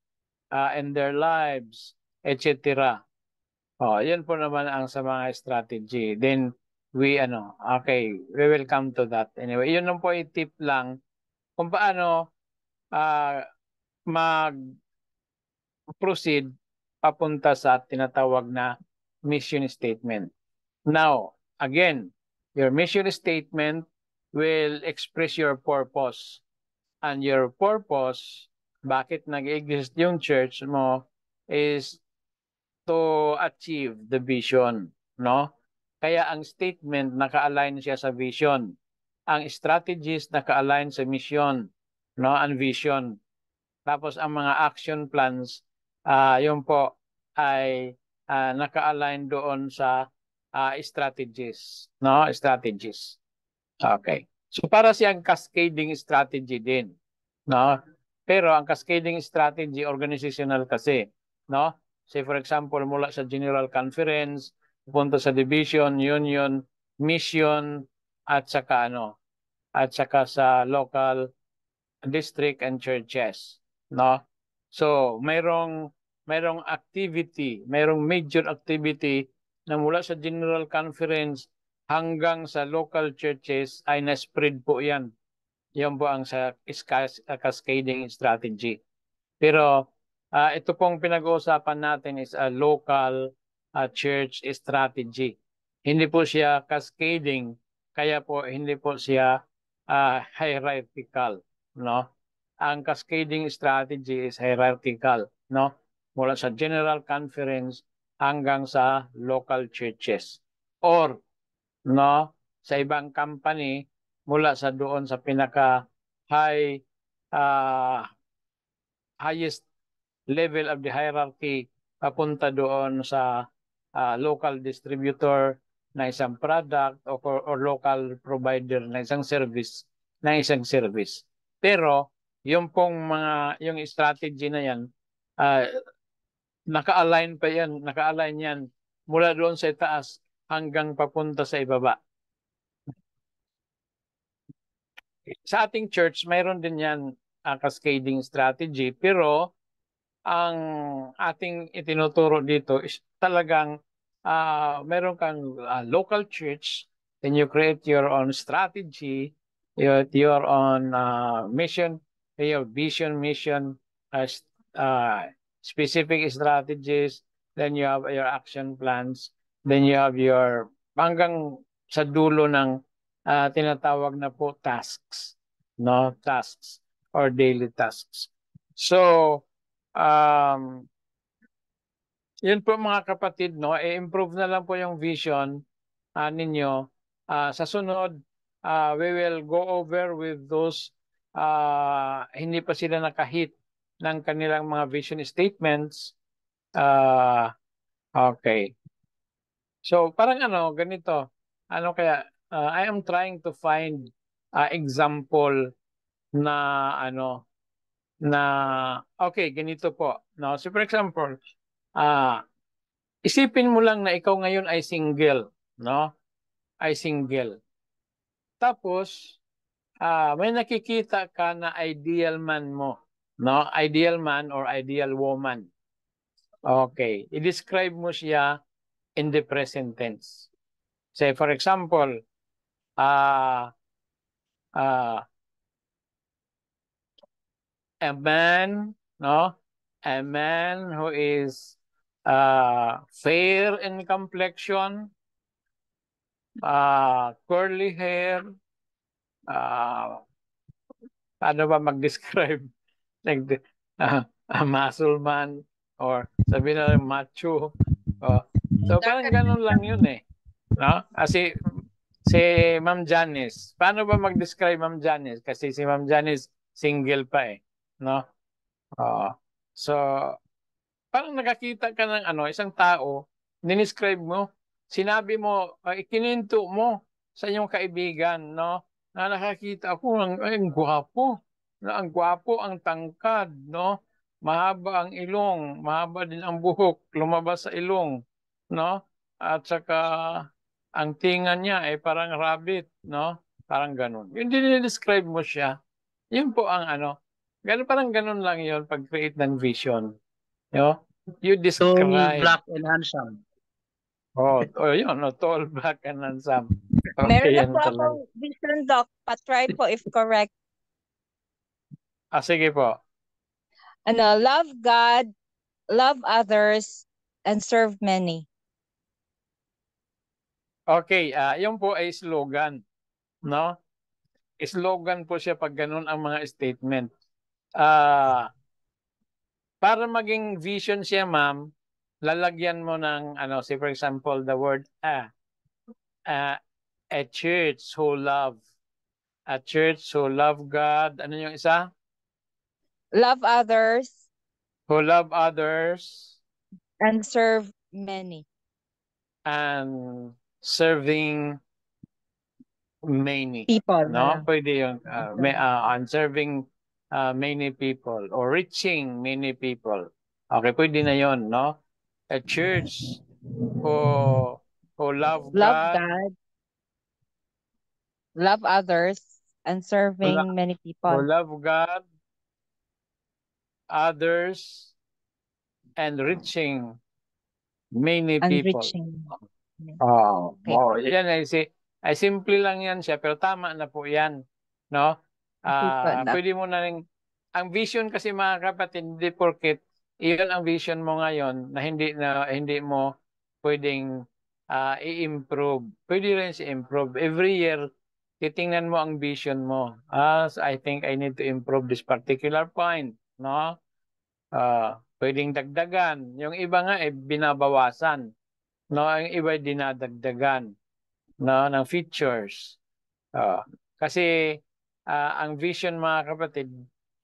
Speaker 1: in their lives, etc. Yan po naman ang sa mga strategy. Then, we will come to that. Anyway, yun lang po i-tip lang kung paano mag-proceed papunta sa tinatawag na mission statement. Now, again, your mission statement will express your purpose. And your purpose, bakit nag-exist yung church mo, is to achieve the vision, no? Kaya ang statement naka-align siya sa vision. Ang strategies naka-align sa mission, no? Ang vision. Tapos ang mga action plans, yun po ay naka-align doon sa strategies, no? Strategies. Okay. So para siyang cascading strategy din, no? Pero ang cascading strategy organizational kasi, no? Say for example, mula sa General Conference, punta sa Division, Union, Mission, at saka sa local, district, and churches, no? So, mayroong activity, mayroong major activity na mula sa General Conference hanggang sa local churches ay na-spread po yan. Yan po ang sa cascading strategy. Pero ito pong pinag-uusapan natin is a local church strategy. Hindi po siya cascading, kaya po hindi po siya hierarchical, no? Ang cascading strategy is hierarchical, no? Mula sa general conference hanggang sa local churches. Or, no, sa ibang company, mula sa doon sa pinaka highest level of the hierarchy papunta doon sa local distributor na isang product or local provider na isang service. Pero yung pong yung strategy na yan, naka-align yan mula doon sa itaas hanggang papunta sa ibaba. Sa ating church, mayroon din yan cascading strategy, pero ang ating itinuturo dito is talagang meron kang local church, then you create your own strategy, your own mission, your vision, mission, specific strategies, then you have your action plans, then you have your hanggang sa dulo ng tinatawag na po tasks, no? Tasks or daily tasks. So, yun po mga kapatid, no? I-improve na lang po yung vision ninyo. Sa sunod, we will go over with those hindi pa sila nakahit ng kanilang mga vision statements. Okay. So, parang ganito. I am trying to find example na okay, ganito po. No? So for example, isipin mo lang na ikaw ngayon ay single, no? Ay single. Tapos, may nakikita ka na ideal man mo, no? Ideal man or ideal woman. Okay, i-describe mo siya in the present tense. Say for example, a man, no? A man who is fair in complexion, curly hair, paano ba mag-describe? Like a muscle man or sabi na macho. So parang ganun lang yun eh. No? Kasi si Ma'am Janice, paano ba mag-describe Ma'am Janice? Kasi si Ma'am Janice single pa eh. No? So, parang nakakita ka ng isang tao, dinescribe mo, sinabi mo, ikininto mo sa iyong kaibigan, no? Na nakakita ako ang gwapo, na ang gwapo, ang tangkad, no? Mahaba ang ilong, mahaba din ang buhok, lumabas sa ilong, no? At saka ang tinga niya ay parang rabbit, no? Parang ganun. Yung dinidescribe mo siya, yun po ang parang ganun lang yun pag-create ng vision. No? You describe.
Speaker 8: Tall, black, and handsome.
Speaker 1: Yun. Tall, black, and handsome. Okay,
Speaker 6: Meron na
Speaker 1: yan
Speaker 6: po
Speaker 1: talaga.
Speaker 6: akong vision, Doc. Pa-try po if correct.
Speaker 1: Sige po.
Speaker 6: Love God, love others, and serve many.
Speaker 1: Okay, yun po ay slogan. No? Slogan po siya pag ganun ang mga statement. Para maging vision siya, ma'am, lalagyan mo ng, say for example, the word a church who love. A church who love God. Ano yung isa?
Speaker 6: Love others.
Speaker 1: Who love others.
Speaker 6: And serve many.
Speaker 1: And serving many.
Speaker 6: People.
Speaker 1: No? Pwede yung and serving many people or reaching many people. Okay, pwede na yon, no? A church who love God.
Speaker 6: Love others and serving many people.
Speaker 1: Who love God, others, and reaching many people.
Speaker 6: Okay.
Speaker 1: Yan ay simple lang yan siya, pero tama na po yan, no? Pwede mo na rin, ang vision kasi mga kapatid, hindi porket iyon ang vision mo ngayon na hindi mo pwedeng i-improve. Pwede rin i-improve. Every year, titingnan mo ang vision mo. I think I need to improve this particular point. No? Pwedeng dagdagan. Yung iba nga, binabawasan. No? Ang iba dinadagdagan. No? Ng features. Kasi ang vision, mga kapatid,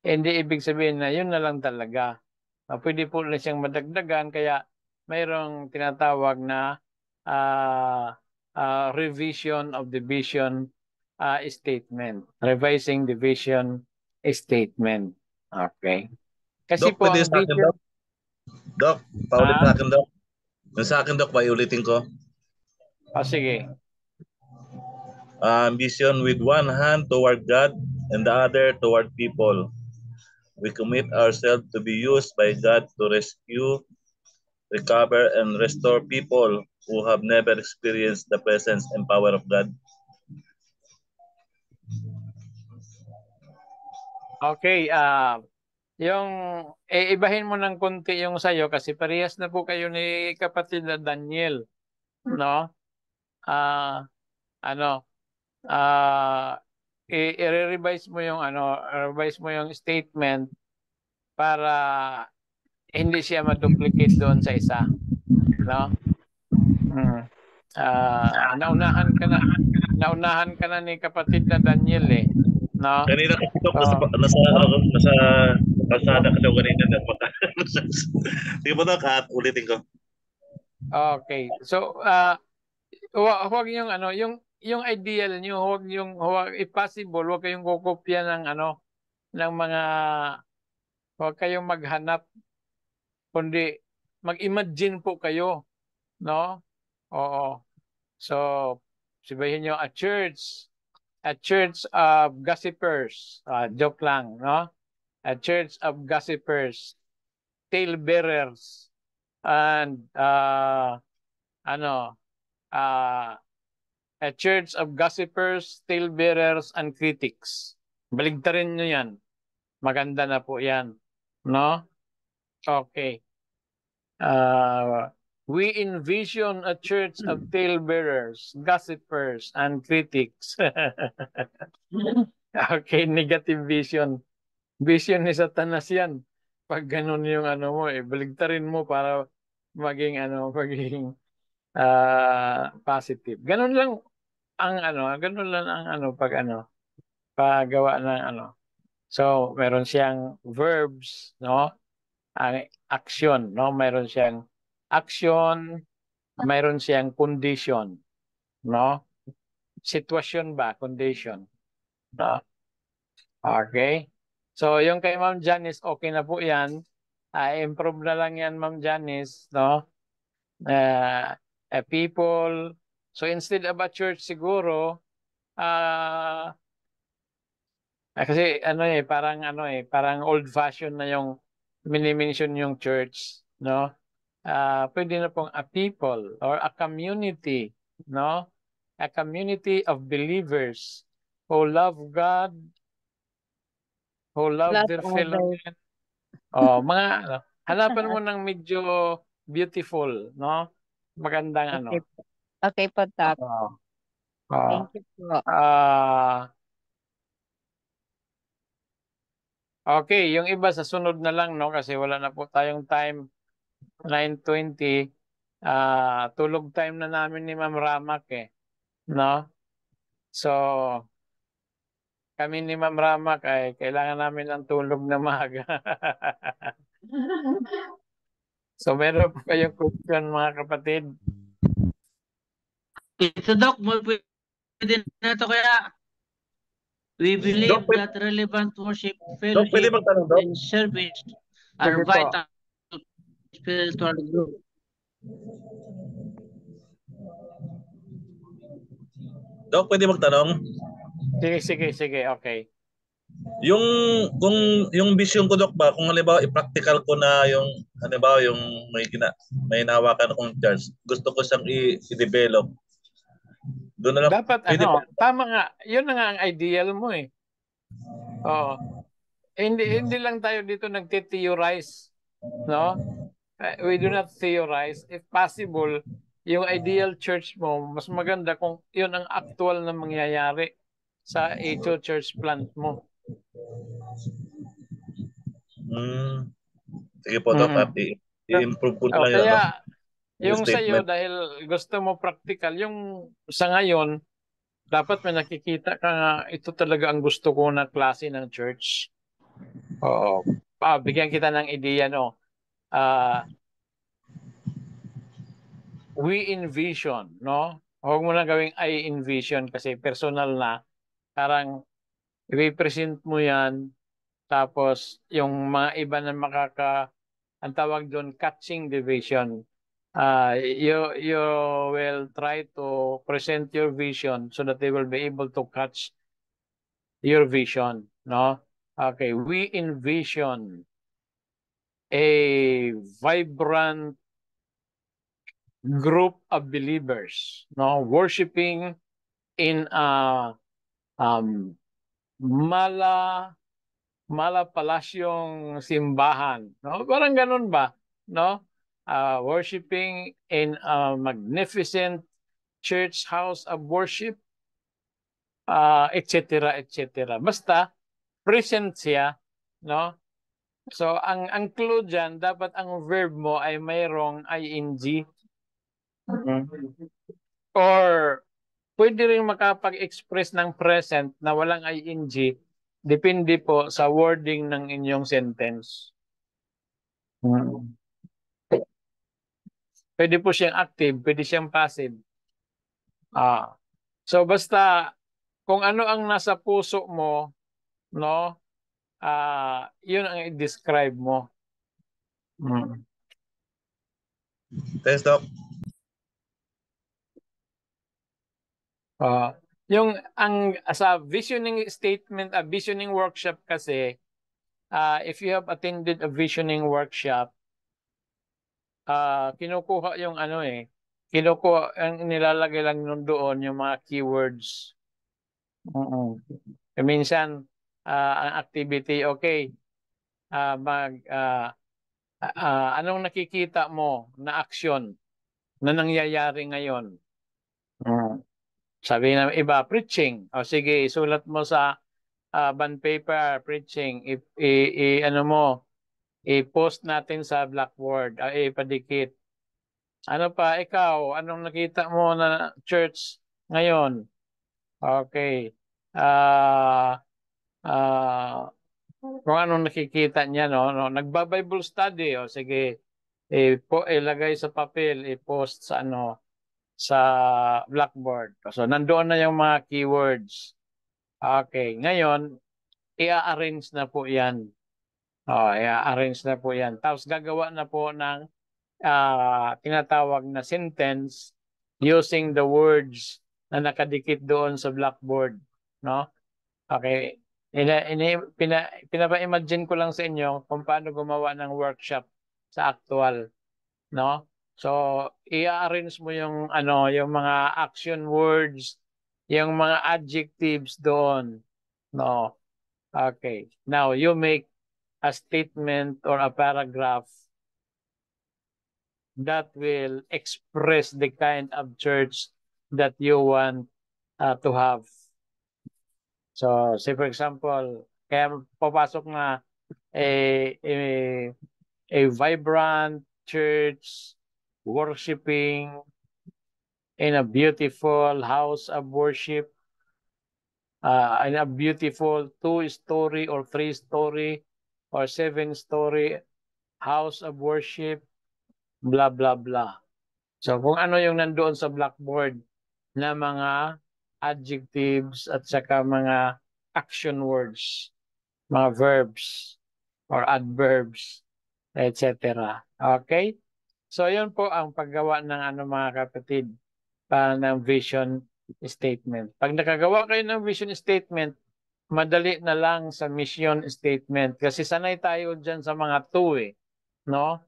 Speaker 1: hindi ibig sabihin na yun na lang talaga. Pwede po na siyang madagdagan, kaya mayroong tinatawag na revision of the vision statement. Revising the vision statement. Okay. Kasi
Speaker 13: Doc,
Speaker 1: po
Speaker 13: pwede
Speaker 1: ang
Speaker 13: sa akin,
Speaker 1: vision...
Speaker 13: Doc? Doc, paulit sa akin, Doc. Yung sa akin, Doc, paulitin ko.
Speaker 1: Sige.
Speaker 13: Vision with one hand toward God and the other toward people. We commit ourselves to be used by God to rescue, recover, and restore people who have never experienced the presence and power of God.
Speaker 1: Okay, yung ibahin mo ng konti yung sayo kasi parehas na po kayo ni kapatid na Daniel, no? I-revise mo yung revise mo yung statement para hindi siya ma-duplicate doon sa isa, no? Naunahan ka na ni kapatid na Daniel no?
Speaker 13: Kanina kasi Doc, nasa kalsada kasi ako kanina. Sige po, Doc, at ulitin ko.
Speaker 1: Okay. So, huwag yung yung ideal niyo, huwag if possible, huwag kayong kokopya ng ng mga, huwag kayong maghanap, kundi mag-imagine po kayo, no? Oo. So, sabihin niyo a church of gossipers. Joke lang, no? A church of gossipers, talebearers, and a church of gossipers, talebearers, and critics. Baligtarin nyo yan. Maganda na po yan. No? Okay. We envision a church of talebearers, gossipers, and critics. Okay, negative vision. Vision ni Satanas yan. Pag ganun yung mo, baligtarin mo para maging maging positive. Ganun lang ang ganun lang ang paggawa ng So, meron siyang verbs, no? Ang action, no? Meron siyang action, meron siyang condition, no? Sitwasyon ba, condition, no? Okay. So, yung kay Ma'am Janice, okay na po yan. Improve na lang yan, Ma'am Janice, no? People. So, instead of a church siguro, kasi parang old-fashioned na yung mini-mention yung church, no? Pwede na pong a people or a community, no? A community of believers who love God, who love their fellow men. Mga hanapan mo ng medyo beautiful, no? Magandang
Speaker 6: Okay po, Doc. Thank you po.
Speaker 1: Okay, yung iba sa sunod na lang, no? Kasi wala na po tayong time. 9:20. Tulog time na namin ni Ma'am Ramak no? So, kami ni Ma'am Ramak ay kailangan namin ng tulog na maaga. So, meron po kayong question, mga kapatid?
Speaker 8: Ito, Doc, pwede na ito kaya. We believe that relevant worship, fellowship, and service are vital to spiritual growth.
Speaker 13: Doc, pwede magtanong?
Speaker 1: Sige, okay.
Speaker 13: Yung vision ko, Doc, ba, kung halimbawa i-practical ko na yung halimbawa yung may nahawakan akong church, gusto ko siyang i-develop. Doon na lang.
Speaker 1: Dapat tama nga. Yun na nga ang ideal mo Oo. Hindi lang tayo dito nagte-theorize, no? We do not theorize. If possible, yung ideal church mo, mas maganda kung yun ang actual na mangyayari sa church plant mo.
Speaker 13: Sige po, Doc, at i-improve ko na lang yun,
Speaker 1: Kaya,
Speaker 13: yung
Speaker 1: yung sa'yo,
Speaker 13: statement.
Speaker 1: dahil gusto mo practical, yung sa ngayon, dapat may nakikita ka nga, ito talaga ang gusto ko na klase ng church. Oo. Bigyan kita ng ideya, no? We envision, no? Huwag mo na gawing I envision kasi personal na. Parang i-present mo yan, tapos yung mga iba na ang tawag doon, catching the vision. You will try to present your vision so that they will be able to catch your vision, no? Okay, we envision a vibrant group of believers, no, worshiping in a malapalasyong simbahan, no? Parang ganun ba, no? Worshiping in a magnificent church house of worship, etc., etc. Basta present siya, no? So ang clue diyan, dapat ang verb mo ay mayroong ing. Or pwede rin makapag-express ng present na walang ing, depende po sa wording ng inyong sentence. Pwede po siyang active, pwede siyang passive. So basta kung ano ang nasa puso mo, no? Yun ang i-describe mo.
Speaker 13: Thanks, Doc.
Speaker 1: Yung sa visioning statement, visioning workshop kasi, if you have attended a visioning workshop, kinukuha yung ang nilalagay lang nun doon yung mga keywords. Minsan, ang activity, okay, anong nakikita mo na action na nangyayari ngayon? Sabi ng iba, preaching. O sige, isulat mo sa bond paper, preaching. I-post natin sa blackboard, ipadikit. Ano pa, ikaw, anong nakita mo na church ngayon? Okay. Kung anong nakikita niya, no? Nagba-Bible study, o sige, ilagay sa papel, i-post sa sa blackboard. So, nandoon na yung mga keywords. Okay. Ngayon, i-arrange na po yan. I-arrange na po yan. Tapos, gagawa na po ng tinatawag na sentence using the words na nakadikit doon sa blackboard. No? Okay. Pinapa-imagine ko lang sa inyo kung paano gumawa ng workshop sa actual. No? So, i-arrange mo yung yung mga action words, yung mga adjectives doon. No. Okay. Now, you make a statement or a paragraph that will express the kind of church that you want to have. So, say for example, kaya papasok na a vibrant church worshiping in a beautiful house of worship, in a beautiful 2-story or 3-story or 7-story house of worship, blah, blah, blah. So kung ano yung nandoon sa blackboard na mga adjectives at saka mga action words, mga verbs or adverbs, etc. Okay? So yun po ang paggawa ng mga kapatid ng vision statement. Pag nakagawa kayo ng vision statement, madali na lang sa mission statement kasi sanay tayo dyan sa mga 2 no?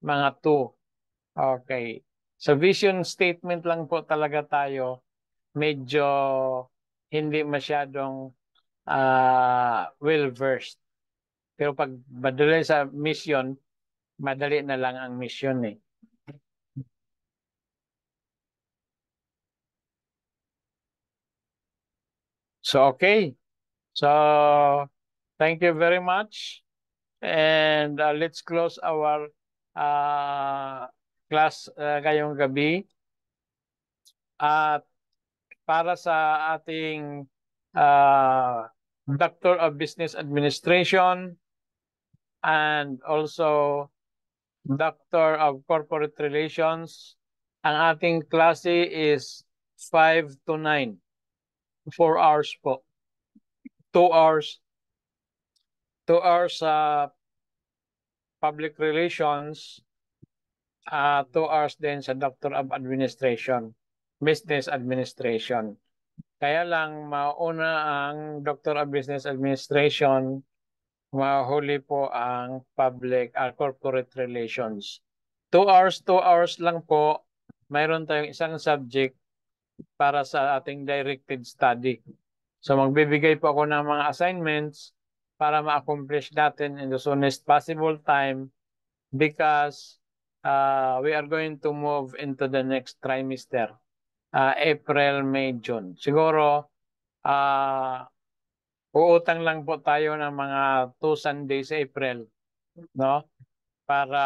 Speaker 1: Mga 2. Okay. Sa vision statement lang po talaga tayo medyo hindi masyadong well-versed. Pero pag madali sa mission, madali na lang ang mission . So, okay. So, thank you very much. And let's close our class ngayong gabi. At para sa ating Doctor of Business Administration and also Doctor of Corporate Relations, ang ating klase is 5 to 9. 4 hours po. 2 hours. 2 hours sa Public Relations, 2 hours din sa Doctor of Administration, Business Administration. Kaya lang mauna ang Doctor of Business Administration, mahuli po ang Public Corporate Relations. 2 hours lang po. Mayroon tayong isang subject para sa ating directed study. So magbibigay po ako ng mga assignments para ma-accomplish natin in the soonest possible time because we are going to move into the next trimester, April, May, June. Siguro, uutang lang po tayo ng mga 2 Sundays sa April, no? Para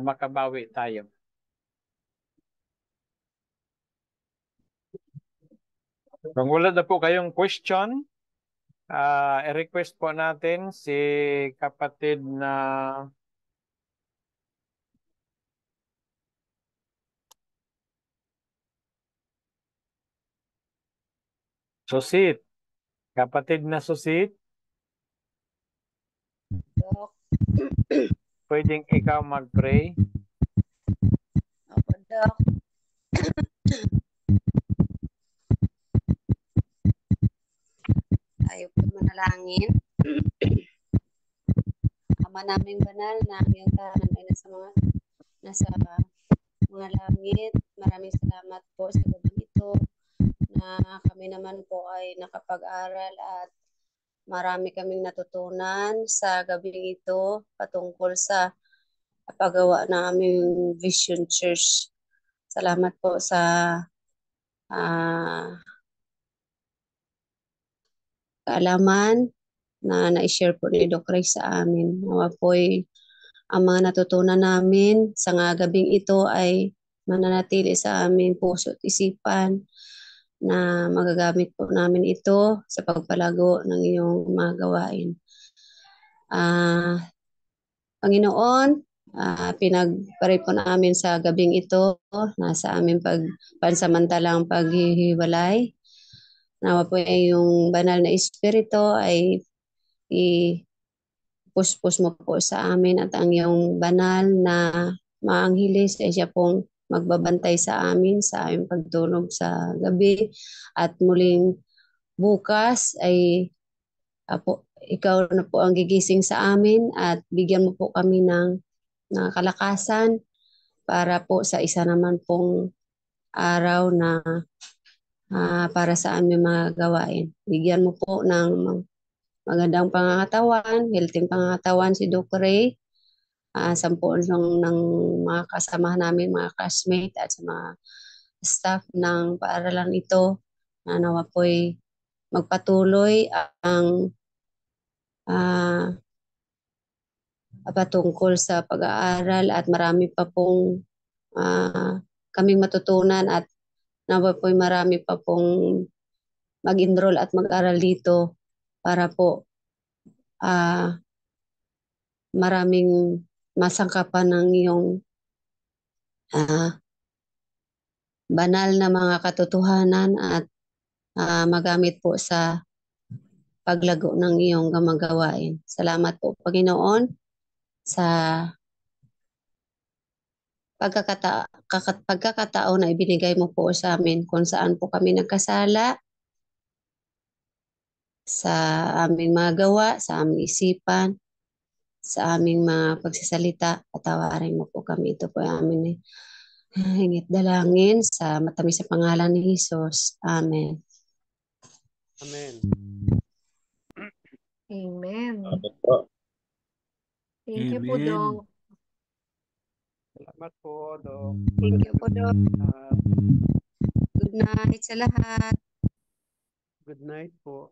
Speaker 1: makabawi tayo. Kung wala na po kayong question, i-request po natin si kapatid na Susit. Kapatid na Susit. Pwedeng ikaw mag-pray.
Speaker 14: Opo, Doc. Tayo po manalangin. Ama naming banal na ang iyong tahanan ay nasa mga langit. Maraming salamat po sa gabi ito na kami naman po ay nakapag-aral at marami kaming natutunan sa gabi ito patungkol sa paggawa ng aming Vision Church. Salamat po sa kaalaman na na-share po ni Doc Ray sa amin. Nawa po'y ang mga natutunan namin sa gabing ito ay mananatili sa aming puso at isipan na magagamit po namin ito sa pagpalago ng iyong mga gawain. Panginoon, pinagparay po namin sa gabing ito na sa aming pansamantalang paghihiwalay. Nawa po ay yung banal na espiritu ay ipuspos mo po sa amin at ang iyong banal na maanghilis ay siya pong magbabantay sa amin sa aming pagtulog sa gabi at muling bukas ay ikaw na po ang gigising sa amin at bigyan mo po kami ng kalakasan para po sa isa naman pong araw na para sa aming mga gawain. Bigyan mo po ng magandang pangangatawan, healthy pangangatawan si Doc Ray, sampuan ng mga kasama namin, mga classmate at sa mga staff ng paaralan ito na nawa po'y magpatuloy ang patungkol sa pag-aaral at marami pa pong kaming matutunan at nawa po'y marami pa pong mag-enroll at mag-aral dito para po maraming masangkapan ng iyong banal na mga katotohanan at magamit po sa paglago ng iyong gamagawain. Salamat po, Panginoon, sa pagkakataon na ibinigay mo po sa amin kung saan po kami nagkasala sa aming mga gawa, sa aming isipan, sa aming mga pagsasalita. Patawarin mo po kami. Ito po ang aming hingit dalangin sa matamis sa pangalan ni Jesus. Amen.
Speaker 4: Amen.
Speaker 11: Amen.
Speaker 13: Amen.
Speaker 11: Thank you po, Doc.
Speaker 4: Salamat po, Doc.
Speaker 14: Thank you po, Doc. Good night sa lahat.
Speaker 4: Good night po.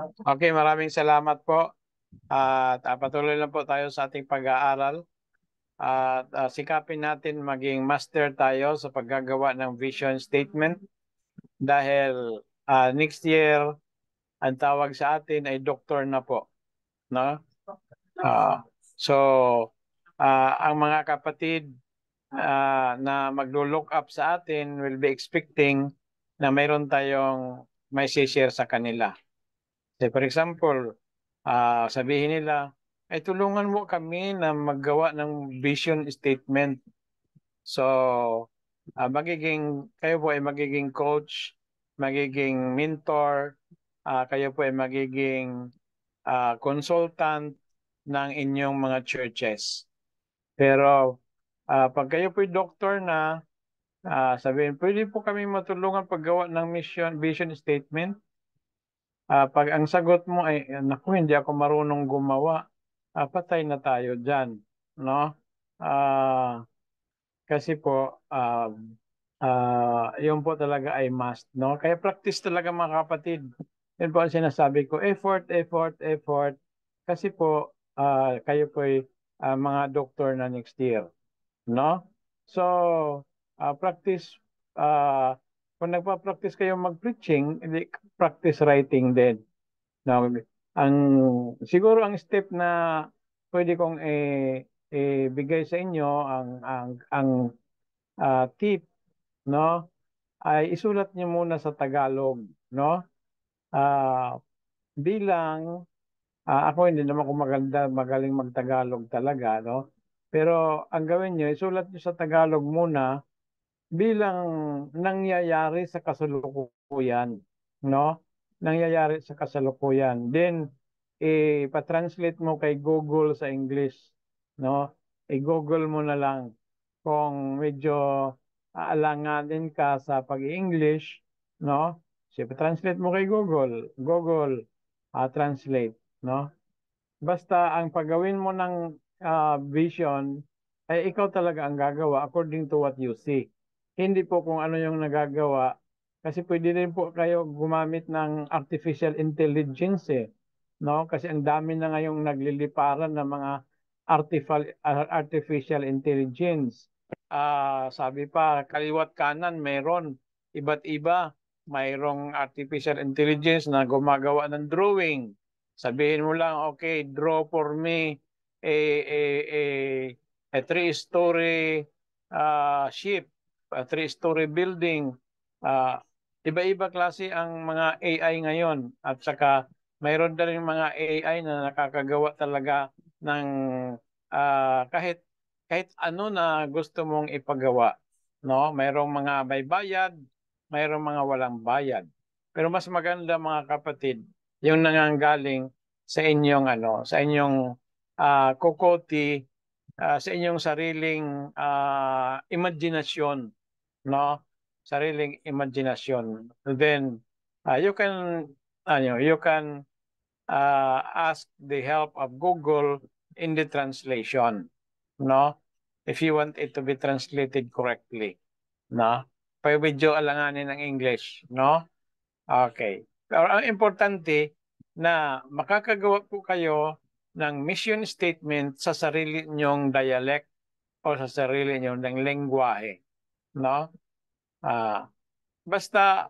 Speaker 1: Okay, maraming salamat po. At patuloy lang po tayo sa ating pag-aaral. At sikapin natin maging master tayo sa paggagawa ng vision statement. Dahil next year, ang tawag sa atin ay doctor na po. No? So, ang mga kapatid na maglo-look up sa atin will be expecting na mayroon tayong may share sa kanila. So, for example, sabihin nila, ay tulungan mo kami na maggawa ng vision statement. So, kayo po ay magiging coach, magiging mentor, kayo po ay magiging consultant ng inyong mga churches. Pero pag kayo po ay doctor na, sabihin, pwede po kami matulungan paggawa ng vision statement. Pag ang sagot mo ay, naku, hindi ako marunong gumawa, patay na tayo dyan. No? Kasi po, yun po talaga ay must. No? Kaya practice talaga mga kapatid. Yun po ang sinasabi ko, effort, effort, effort. Kasi po, kayo po ay mga doktor na next year. No? So, practice, kung nagpa-practice kayo mag-preaching, practice writing din. No? Siguro ang step na pwede kong ibigay sa inyo, ang tip, no, ay isulat niyo muna sa Tagalog, no? Bilang ako hindi naman ako magaling mag-Tagalog talaga, no? Pero ang gawin niyo, isulat niyo sa Tagalog muna bilang nangyayari sa kasalukuyan, no? Nangyayari sa kasalukuyan. Then pa-translate mo kay Google sa English, no? I-Google mo na lang kung medyo aalanganin ka sa pag-English, no? So, translate mo kay Google. Google translate, no? Basta ang paggawin mo ng vision ay ikaw talaga ang gagawa according to what you see. Hindi po kung ano yung nagagawa. Kasi pwede rin po kayo gumamit ng artificial intelligence no? Kasi ang dami na ngayong nagliliparan ng mga artificial intelligence. Sabi pa, kaliwat kanan meron. Iba't iba. Mayroong artificial intelligence na gumagawa ng drawing. Sabihin mo lang, okay, draw for me a three-story ship, a three-story building. Iba-iba klase ang mga AI ngayon. At saka mayroon na rin mga AI na nakakagawa talaga ng kahit ano na gusto mong ipagawa. No? Mayroong mga may bayad, mayroong mga walang bayad. Pero mas maganda mga kapatid, yung nanganggaling sa inyong kokoti, sa inyong sariling imaginasyon, no? Sariling imaginasyon. Then you can ask the help of Google in the translation, no? If you want it to be translated correctly, no? Pag medyo alanganin ng English, no? Okay. Pero ang importante na makakagawa po kayo ng mission statement sa sarili nyong dialect o sa sarili nyong lengguwahe, no? Basta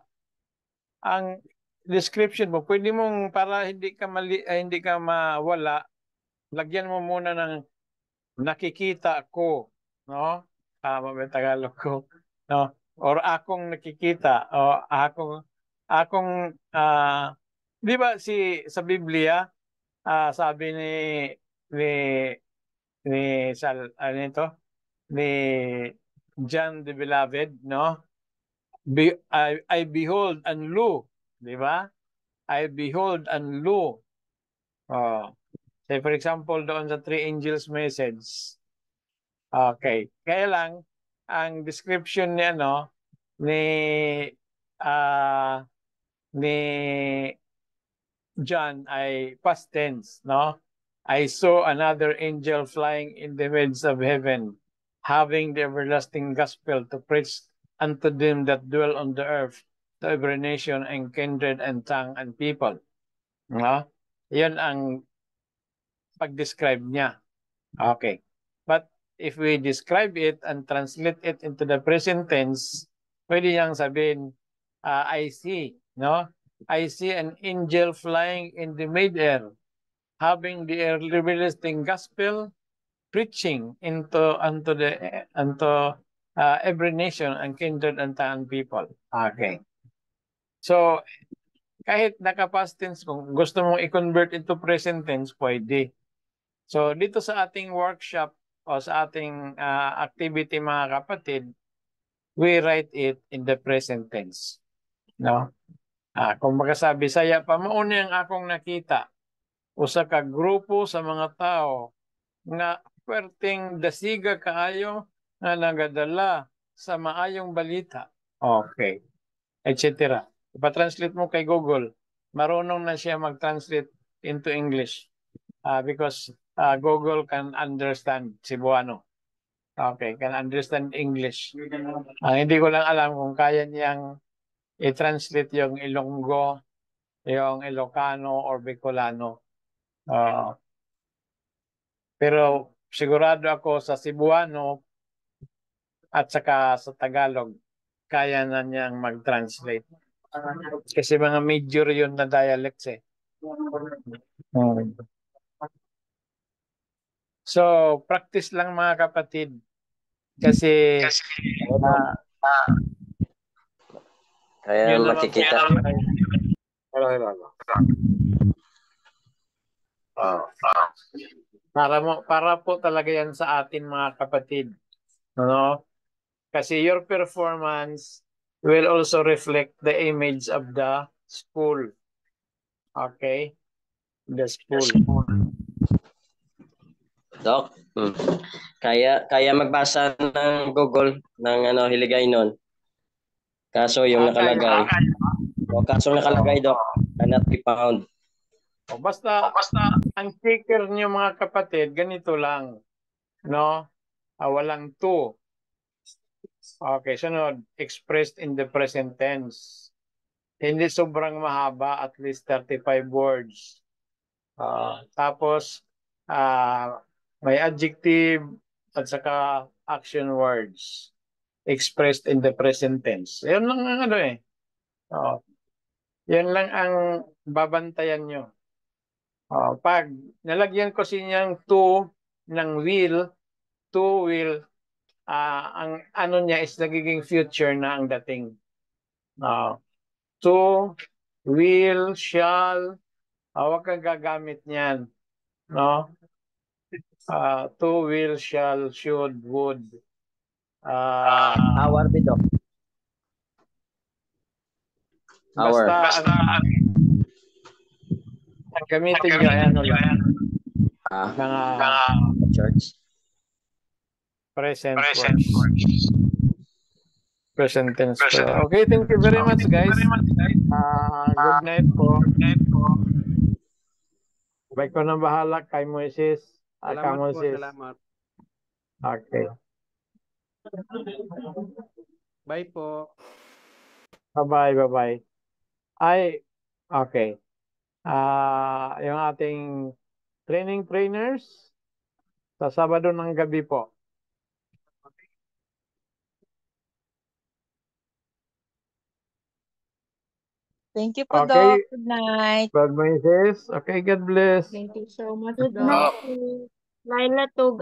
Speaker 1: ang description mo, pwede mong para hindi ka mawala, lagyan mo muna ng nakikita ko, no? Tama ba yung Tagalog ko? No? Or akong nakikita, o akong di ba sa Biblia, sabi ni ni John the Beloved, no? I behold and lo, di ba? I behold and lo. Say for example, doon sa three angels message. Okay. Kaya lang, ang description niya, no, ni John ay past tense, no? I saw another angel flying in the midst of heaven, having the everlasting gospel to preach unto them that dwell on the earth, to every nation and kindred and tongue and people. No? Yan ang pag-describe niya. Okay. But if we describe it and translate it into the present tense, pwede niyang sabihin, I see, no? I see an angel flying in the mid-air, having the everlasting gospel, preaching unto every nation and kindred and tongue people. Okay. So, kahit naka-past tense, kung gusto mong i-convert into present tense, pwede. So, dito sa ating workshop o sa ating activity, mga kapatid, we write it in the present tense. No? Kung magkasabi, saya pa, mauni ang akong nakita, usa ka grupo sa mga tao nga perting dasiga kaayo nga nagadala sa maayong balita. Okay. Etc. Ipa-translate mo kay Google. Marunong na siya mag-translate into English because Google can understand Cebuano. Okay, can understand English. Hindi ko lang alam kung kaya niyang i-translate yung Ilonggo, yung Ilocano or Bicolano. Pero sigurado ako sa Cebuano at saka sa Tagalog, kaya na niyang mag-translate. Kasi mga major yun na dialects eh. So, practice lang mga kapatid. Kasi
Speaker 7: kaya makikita.
Speaker 1: Para po talaga yan sa atin mga kapatid. No? Kasi your performance will also reflect the image of the school. Okay? The school.
Speaker 7: Doc, kaya magbasa ng Google ng Hiligay nun. Kaso yung nakalagay. Kaso nakalagay, Doc, cannot be found.
Speaker 1: Basta ang checker niyo mga kapatid, ganito lang. No? Walang to. Okay, sunod. Expressed in the present tense. Hindi sobrang mahaba, at least 35 words. Tapos, may adjective at saka action words. Expressed in the present tense. Yan lang ang yan lang ang babantayan nyo. Pag nalagyan ko sinyang to ng will, to will, ang niya is nagiging future na ang dating. To, will, shall, huwag kang gagamit niyan. No? To, will, shall, should, would.
Speaker 7: Our bidok.
Speaker 1: Basta ang gamitin nyo ay mga
Speaker 7: church.
Speaker 1: Present words. Present tense. Okay, thank you very much, guys. Good night po. Bye ko na bahala kay Moises.
Speaker 4: Salamat po, salamat.
Speaker 1: Okay.
Speaker 4: Bye po.
Speaker 1: Bye-bye. Okay. Yung ating trainers sa Sabado ng gabi po.
Speaker 6: Thank you po,
Speaker 1: Okay.
Speaker 6: Doc. Good night.
Speaker 1: God bless. Okay, God bless.
Speaker 11: Thank you so much,
Speaker 6: Good
Speaker 11: Doc.
Speaker 6: night. Laila Tub